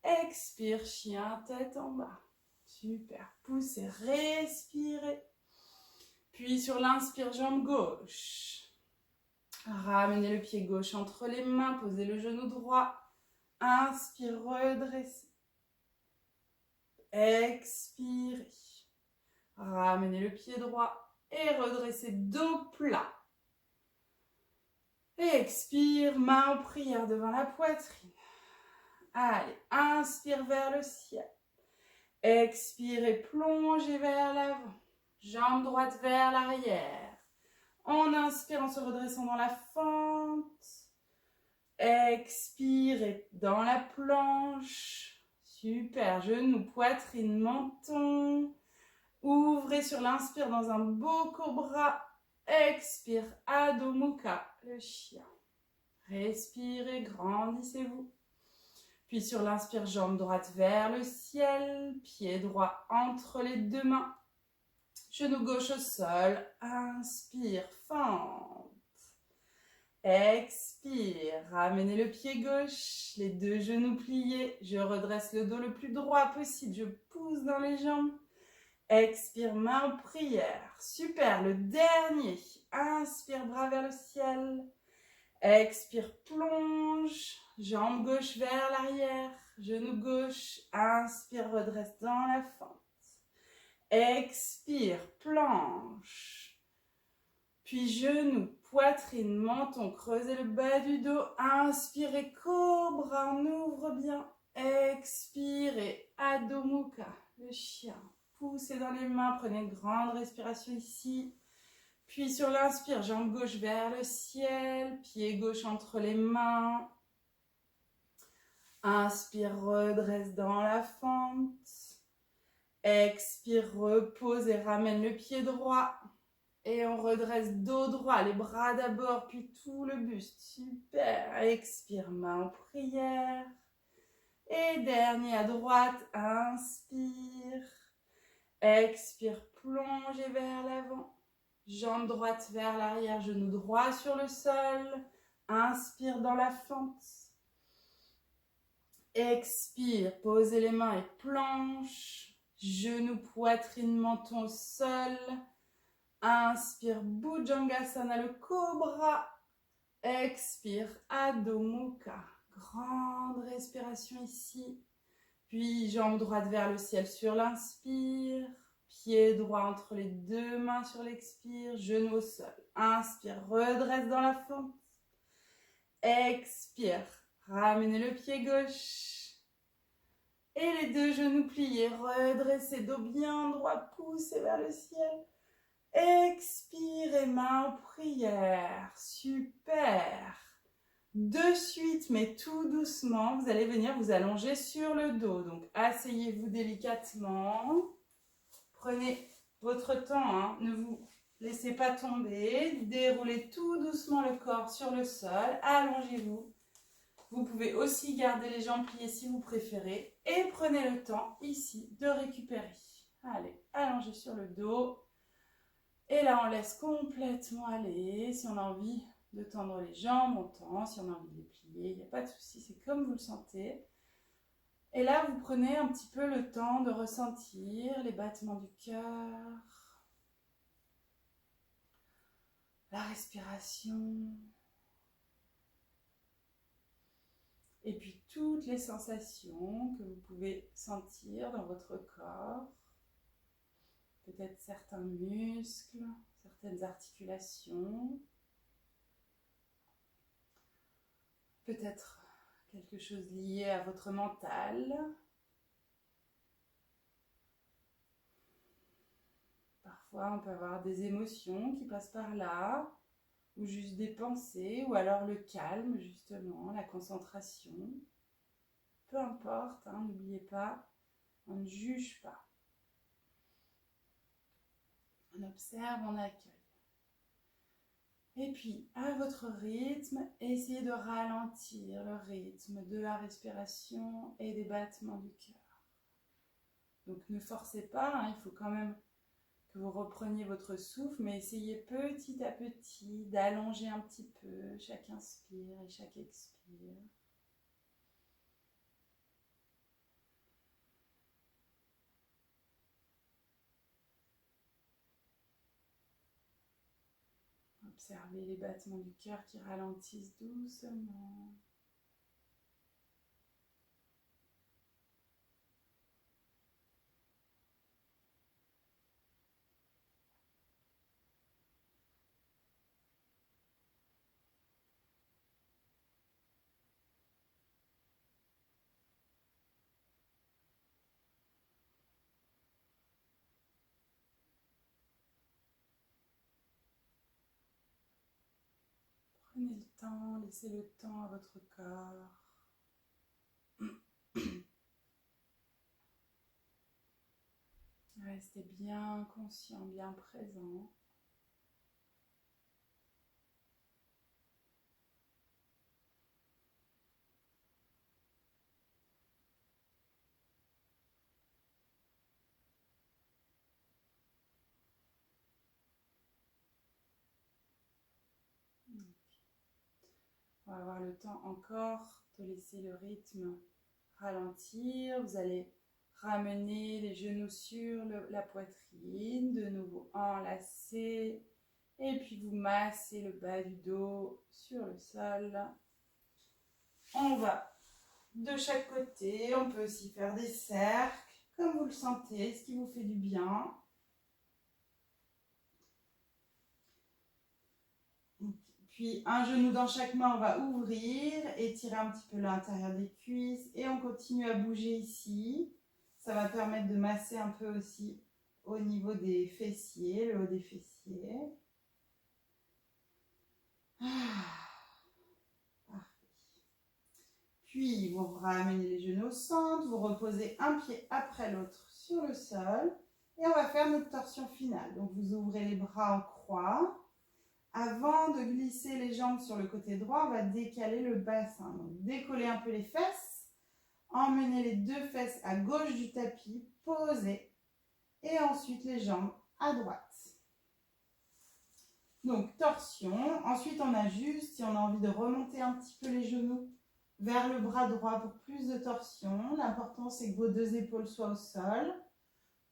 Expire, chien, tête en bas. Super, poussez, respirez. Puis sur l'inspire, jambe gauche. Ramenez le pied gauche entre les mains, posez le genou droit. Inspire, redressez. Expirez. Ramenez le pied droit et redressez dos plat. Expire, main en prière devant la poitrine. Allez, inspire vers le ciel. Expirez, plongez vers l'avant. Jambe droite vers l'arrière. On inspire en se redressant dans la fente. Expirez dans la planche. Super, genou, poitrine, menton. Ouvrez sur l'inspire dans un beau cobra. Expire, Adho Mukha, le chien. Respirez, grandissez-vous. Puis sur l'inspire, jambe droite vers le ciel, pied droit entre les deux mains. Genou gauche au sol, inspire, fente. Expire, ramenez le pied gauche, les deux genoux pliés. Je redresse le dos le plus droit possible, je pousse dans les jambes. Expire, main en prière. Super, le dernier. Inspire, bras vers le ciel. Expire, plonge. Jambe gauche vers l'arrière. Genou gauche. Inspire, redresse dans la fente. Expire, planche. Puis genou, poitrine, menton, creusez le bas du dos. Inspirez, cobra, on ouvre bien. Expirez, Adho Mukha, le chien. Poussez dans les mains, prenez une grande respiration ici. Puis sur l'inspire, jambe gauche vers le ciel, pied gauche entre les mains. Inspire, redresse dans la fente. Expire, repose et ramène le pied droit. Et on redresse dos droit, les bras d'abord, puis tout le buste. Super. Expire, main en prière. Et dernier à droite, inspire. Expire, plongez vers l'avant. Jambe droite vers l'arrière, genou droit sur le sol. Inspire dans la fente. Expire, posez les mains et planche. Genou, poitrine, menton au sol. Inspire, Bhujangasana, le cobra. Expire, Adho Mukha. Grande respiration ici. Puis jambe droite vers le ciel sur l'inspire. Pied droit entre les deux mains sur l'expire. Genou au sol. Inspire, redresse dans la fente. Expire, ramenez le pied gauche. Et les deux genoux pliés. Redressez, dos bien droit, poussez vers le ciel. Expirez, main en prière. Super. De suite, mais tout doucement, vous allez venir vous allonger sur le dos. Donc, asseyez-vous délicatement. Prenez votre temps, hein. Ne vous laissez pas tomber. Déroulez tout doucement le corps sur le sol. Allongez-vous. Vous pouvez aussi garder les jambes pliées si vous préférez. Et prenez le temps ici de récupérer. Allez, allongez sur le dos. Et là, on laisse complètement aller. Si on a envie de tendre les jambes, on tend. Si on a envie de les plier, il n'y a pas de souci. C'est comme vous le sentez. Et là, vous prenez un petit peu le temps de ressentir les battements du cœur, la respiration, et puis toutes les sensations que vous pouvez sentir dans votre corps. Peut-être certains muscles, certaines articulations, peut-être quelque chose lié à votre mental. Parfois, on peut avoir des émotions qui passent par là, ou juste des pensées, ou alors le calme, justement, la concentration. Peu importe, hein, n'oubliez pas, on ne juge pas. On observe, on accueille. Et puis, à votre rythme, essayez de ralentir le rythme de la respiration et des battements du cœur. Donc, ne forcez pas, hein, il faut quand même que vous repreniez votre souffle, mais essayez petit à petit d'allonger un petit peu chaque inspire et chaque expire. Observez les battements du cœur qui ralentissent doucement. Prenez le temps, laissez le temps à votre corps. Restez bien conscient, bien présent. va avoir le temps encore de laisser le rythme ralentir. Vous allez ramener les genoux sur la poitrine, de nouveau enlacer. Et puis vous massez le bas du dos sur le sol. On va de chaque côté. On peut aussi faire des cercles, comme vous le sentez, ce qui vous fait du bien. Puis un genou dans chaque main, on va ouvrir, étirer un petit peu l'intérieur des cuisses et on continue à bouger ici. Ça va permettre de masser un peu aussi au niveau des fessiers, le haut des fessiers. Parfait. Puis vous ramenez les genoux au centre, vous reposez un pied après l'autre sur le sol et on va faire notre torsion finale. Donc vous ouvrez les bras en croix. Avant de glisser les jambes sur le côté droit, on va décaler le bassin. Donc, décoller un peu les fesses, emmener les deux fesses à gauche du tapis, poser, et ensuite les jambes à droite. Donc, torsion. Ensuite, on ajuste. Si on a envie de remonter un petit peu les genoux vers le bras droit pour plus de torsion, l'important, c'est que vos deux épaules soient au sol.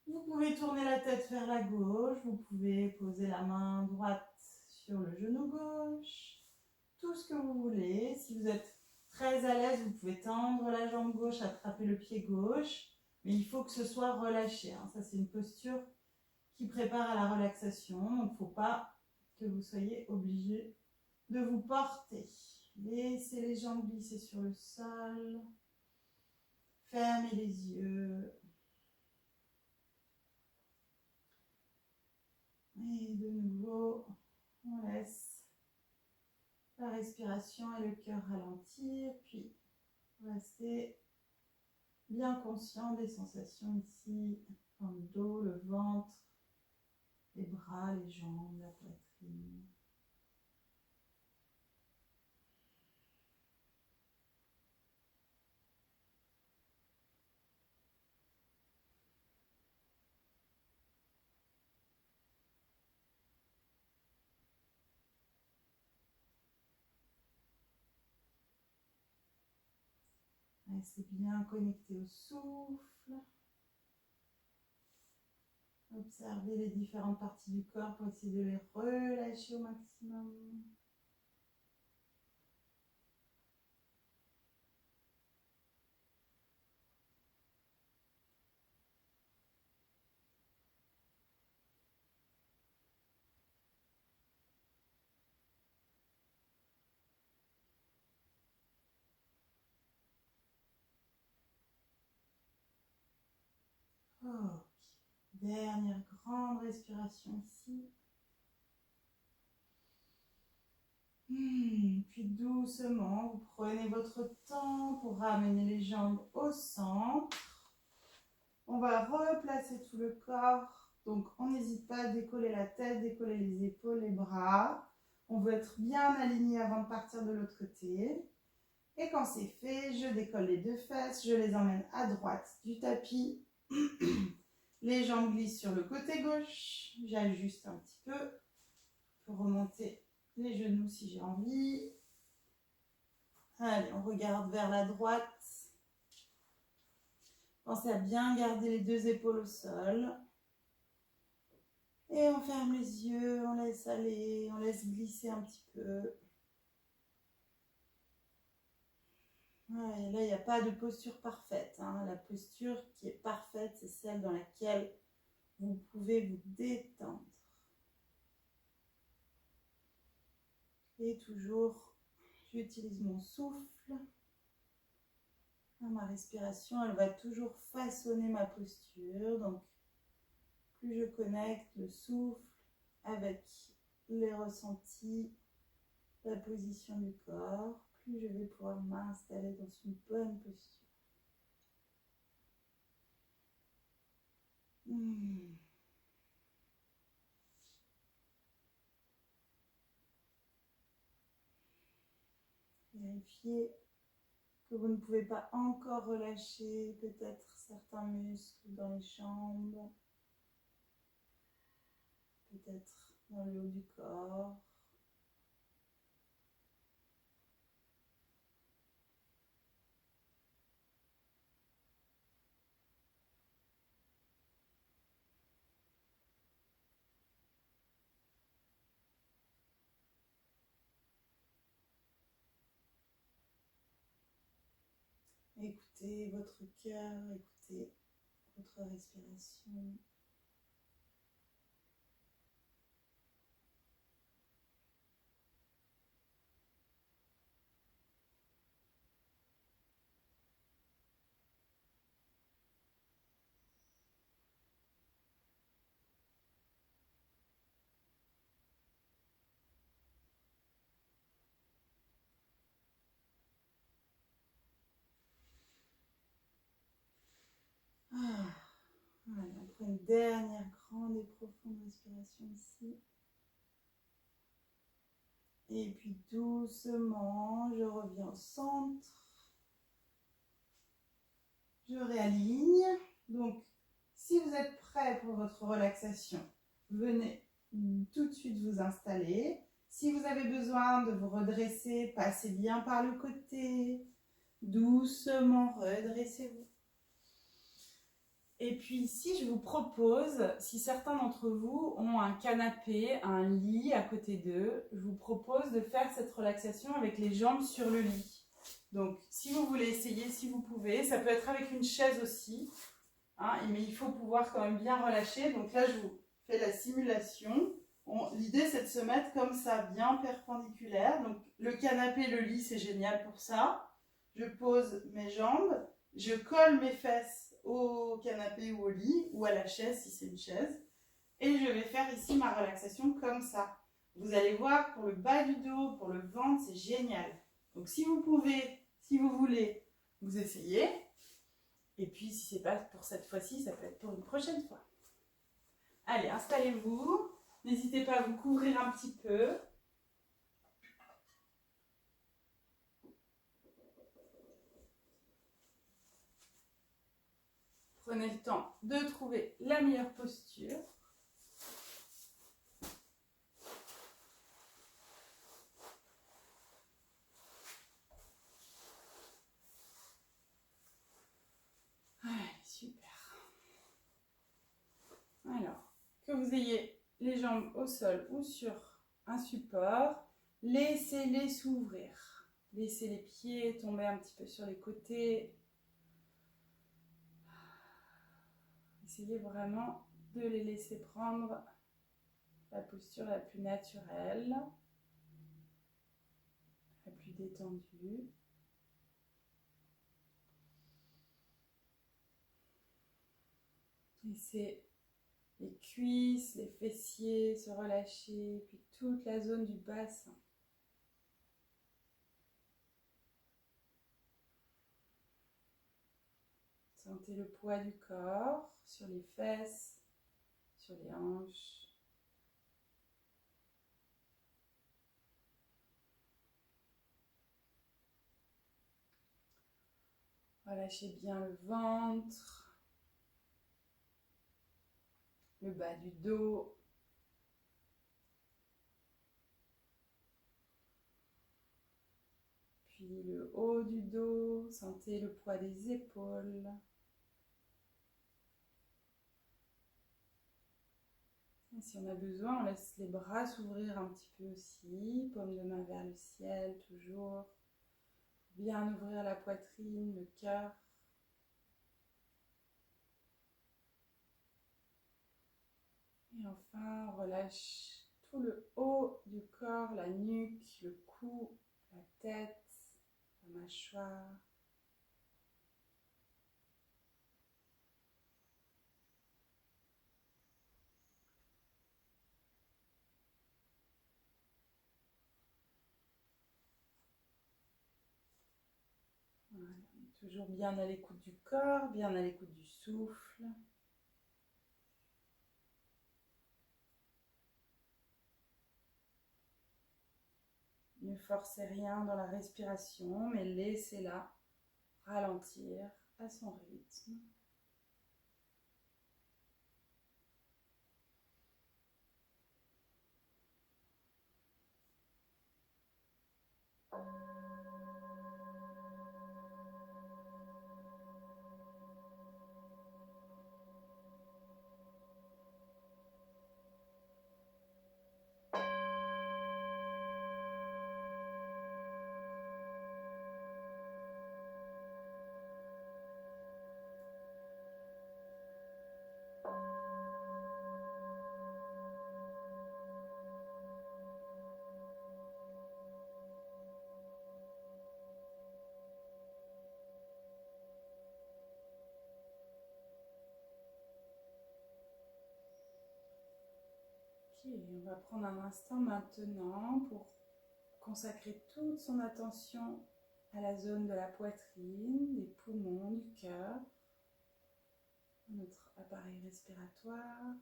Vous pouvez tourner la tête vers la gauche. Vous pouvez poser la main droite sur le genou gauche, tout ce que vous voulez. Si vous êtes très à l'aise, vous pouvez tendre la jambe gauche, attraper le pied gauche, mais il faut que ce soit relâché. Ça, c'est une posture qui prépare à la relaxation, donc il ne faut pas que vous soyez obligé de vous porter. Laissez les jambes glisser sur le sol, fermez les yeux. Et de nouveau, on laisse la respiration et le cœur ralentir, puis restez bien conscient des sensations ici, dans le dos, le ventre, les bras, les jambes, la poitrine. Restez bien connecté au souffle. Observez les différentes parties du corps pour essayer de les relâcher au maximum. Ok. Dernière grande respiration ici. Puis doucement, vous prenez votre temps pour ramener les jambes au centre. On va replacer tout le corps. Donc, on n'hésite pas à décoller la tête, décoller les épaules, les bras. On veut être bien aligné avant de partir de l'autre côté. Et quand c'est fait, je décolle les deux fesses, je les emmène à droite du tapis. Les jambes glissent sur le côté gauche. J'ajuste un petit peu pour remonter les genoux si j'ai envie. Allez, on regarde vers la droite. Pensez à bien garder les deux épaules au sol. Et on ferme les yeux, on laisse aller, on laisse glisser un petit peu. Ouais, là, il n'y a pas de posture parfaite. La posture qui est parfaite, c'est celle dans laquelle vous pouvez vous détendre. Et toujours, j'utilise mon souffle. Ma respiration, elle va toujours façonner ma posture. Donc, plus je connecte le souffle avec les ressentis, la position du corps, plus je vais pouvoir m'installer dans une bonne posture. Vérifiez que vous ne pouvez pas encore relâcher peut-être certains muscles dans les jambes, peut-être dans le haut du corps. écoutez votre cœur, écoutez votre respiration. Ah, voilà, on prend une dernière grande et profonde respiration ici. Et puis doucement, je reviens au centre. Je réaligne. Donc, si vous êtes prêt pour votre relaxation, venez tout de suite vous installer. Si vous avez besoin de vous redresser, passez bien par le côté. Doucement, redressez-vous. Et puis ici, je vous propose, si certains d'entre vous ont un canapé, un lit à côté d'eux, je vous propose de faire cette relaxation avec les jambes sur le lit. Donc, si vous voulez essayer, si vous pouvez, ça peut être avec une chaise aussi, hein, mais il faut pouvoir quand même bien relâcher. Donc là, je vous fais la simulation. L'idée, c'est de se mettre comme ça, bien perpendiculaire. Donc, le canapé, le lit, c'est génial pour ça. Je pose mes jambes, je colle mes fesses au canapé ou au lit, ou à la chaise si c'est une chaise. Et je vais faire ici ma relaxation comme ça. Vous allez voir, pour le bas du dos, pour le ventre, c'est génial. Donc si vous pouvez, si vous voulez, vous essayez. Et puis si ce n'est pas pour cette fois-ci, ça peut être pour une prochaine fois. Allez, installez-vous. N'hésitez pas à vous couvrir un petit peu. Prenez le temps de trouver la meilleure posture. Allez, super. Alors, que vous ayez les jambes au sol ou sur un support, laissez-les s'ouvrir. Laissez les pieds tomber un petit peu sur les côtés. Essayez vraiment de les laisser prendre la posture la plus naturelle, la plus détendue. Laissez les cuisses, les fessiers se relâcher, puis toute la zone du bassin. Sentez le poids du corps sur les fesses, sur les hanches. Relâchez bien le ventre, le bas du dos. Puis le haut du dos, sentez le poids des épaules. Et si on a besoin, on laisse les bras s'ouvrir un petit peu aussi, paume de main vers le ciel, toujours. Bien ouvrir la poitrine, le cœur. Et enfin, on relâche tout le haut du corps, la nuque, le cou, la tête, la mâchoire. Voilà. Toujours bien à l'écoute du corps, bien à l'écoute du souffle. Ne forcez rien dans la respiration, mais laissez-la ralentir à son rythme. Ok, on va prendre un instant maintenant pour consacrer toute son attention à la zone de la poitrine, des poumons, du cœur, notre appareil respiratoire.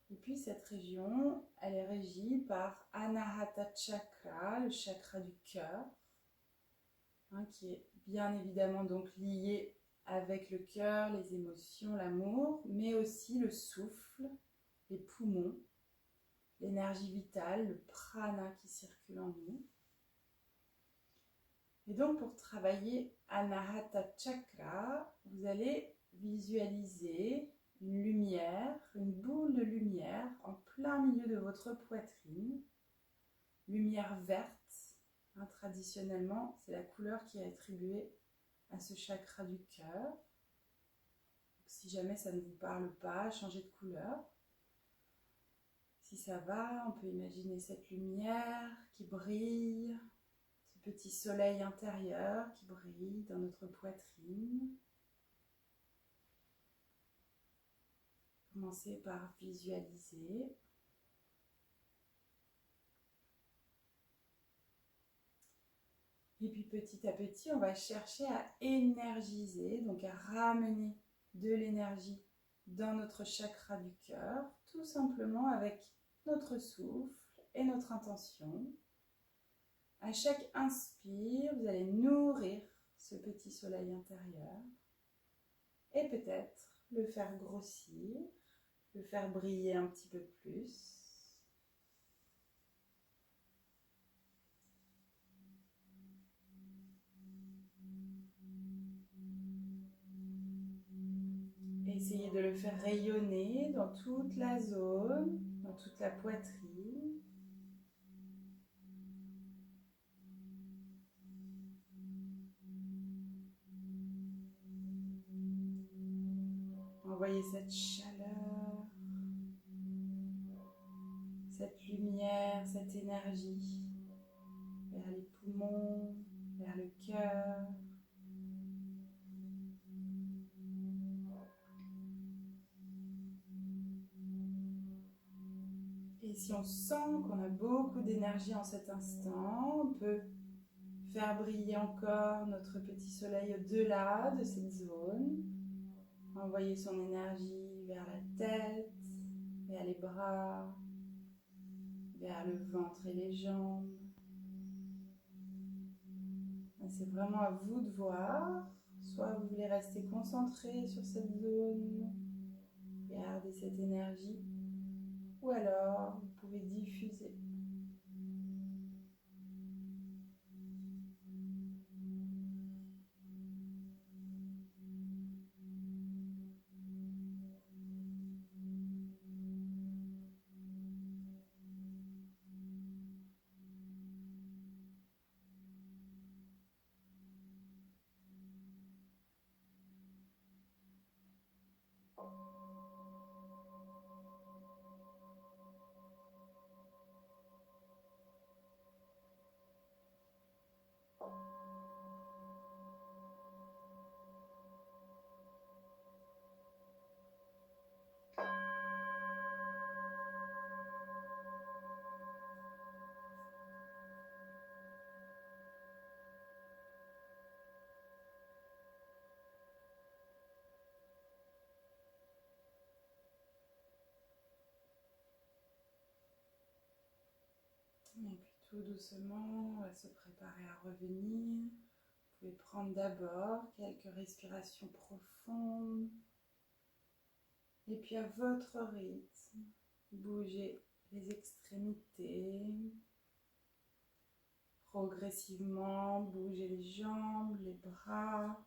Et puis cette région, elle est régie par Anahata Chakra, le chakra du cœur, qui est bien évidemment donc lié avec le cœur, les émotions, l'amour, mais aussi le souffle, les poumons, l'énergie vitale, le prana qui circule en nous. Et donc pour travailler Anahata Chakra, vous allez visualiser une lumière, une boule de lumière en plein milieu de votre poitrine, lumière verte. Traditionnellement, c'est la couleur qui est attribuée à ce chakra du cœur. Si jamais ça ne vous parle pas, changez de couleur. Si ça va, on peut imaginer cette lumière qui brille, ce petit soleil intérieur qui brille dans notre poitrine. Commencez par visualiser. Et puis petit à petit, on va chercher à énergiser, donc à ramener de l'énergie dans notre chakra du cœur, tout simplement avec notre souffle et notre intention. À chaque inspire, vous allez nourrir ce petit soleil intérieur et peut-être le faire grossir, le faire briller un petit peu plus. Essayez de le faire rayonner dans toute la zone, dans toute la poitrine. Envoyez cette chaleur, cette lumière, cette énergie vers les poumons, vers le cœur. Et si on sent qu'on a beaucoup d'énergie en cet instant, on peut faire briller encore notre petit soleil au-delà de cette zone. Envoyer son énergie vers la tête, vers les bras, vers le ventre et les jambes. C'est vraiment à vous de voir. Soit vous voulez rester concentré sur cette zone, garder cette énergie, ou alors vous pouvez diffuser. Et puis tout doucement, on va se préparer à revenir. Vous pouvez prendre d'abord quelques respirations profondes. Et puis à votre rythme, bougez les extrémités. Progressivement, bougez les jambes, les bras.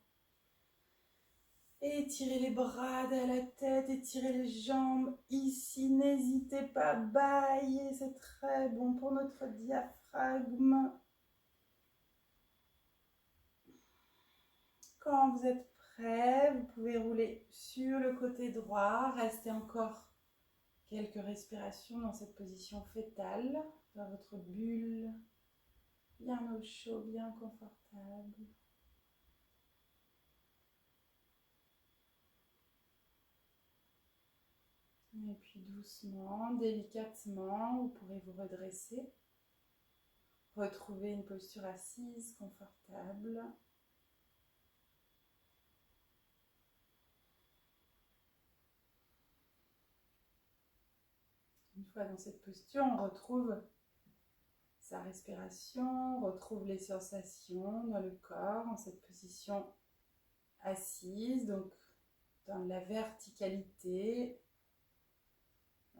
Étirez les bras de la tête, étirez les jambes. Ici, n'hésitez pas, baillez, c'est très bon pour notre diaphragme. Quand vous êtes prêt, vous pouvez rouler sur le côté droit. Restez encore quelques respirations dans cette position fétale, dans votre bulle, bien au chaud, bien confortable. Et puis doucement, délicatement, vous pourrez vous redresser. Retrouver une posture assise, confortable. Une fois dans cette posture, on retrouve sa respiration, on retrouve les sensations dans le corps, en cette position assise, donc dans la verticalité,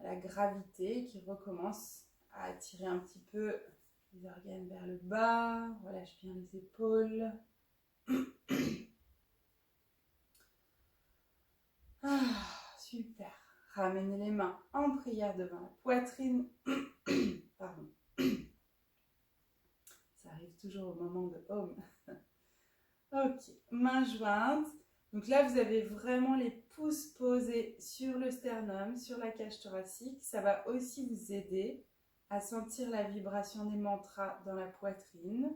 la gravité qui recommence à attirer un petit peu les organes vers le bas. Relâche bien les épaules. Ah, super. Ramenez les mains en prière devant la poitrine. Pardon. Ça arrive toujours au moment de home. Ok, mains jointes. Donc là, vous avez vraiment les pouces posés sur le sternum, sur la cage thoracique. Ça va aussi vous aider à sentir la vibration des mantras dans la poitrine.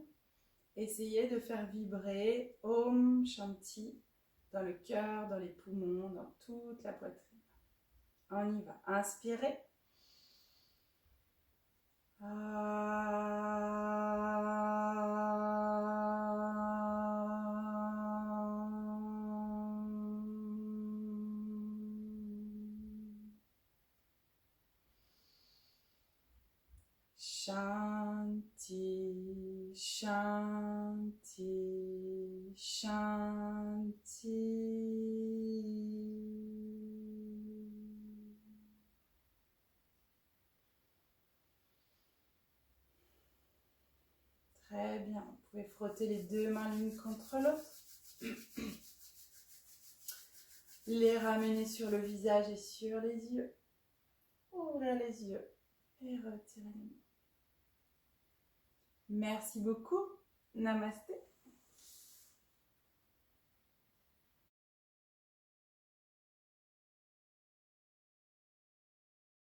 Essayez de faire vibrer Om Shanti dans le cœur, dans les poumons, dans toute la poitrine. On y va. Inspirez. Shanti, Shanti, Shanti. Très bien, vous pouvez frotter les deux mains l'une contre l'autre. Les ramener sur le visage et sur les yeux. Ouvrir les yeux et retirer les mains. Merci beaucoup. Namasté.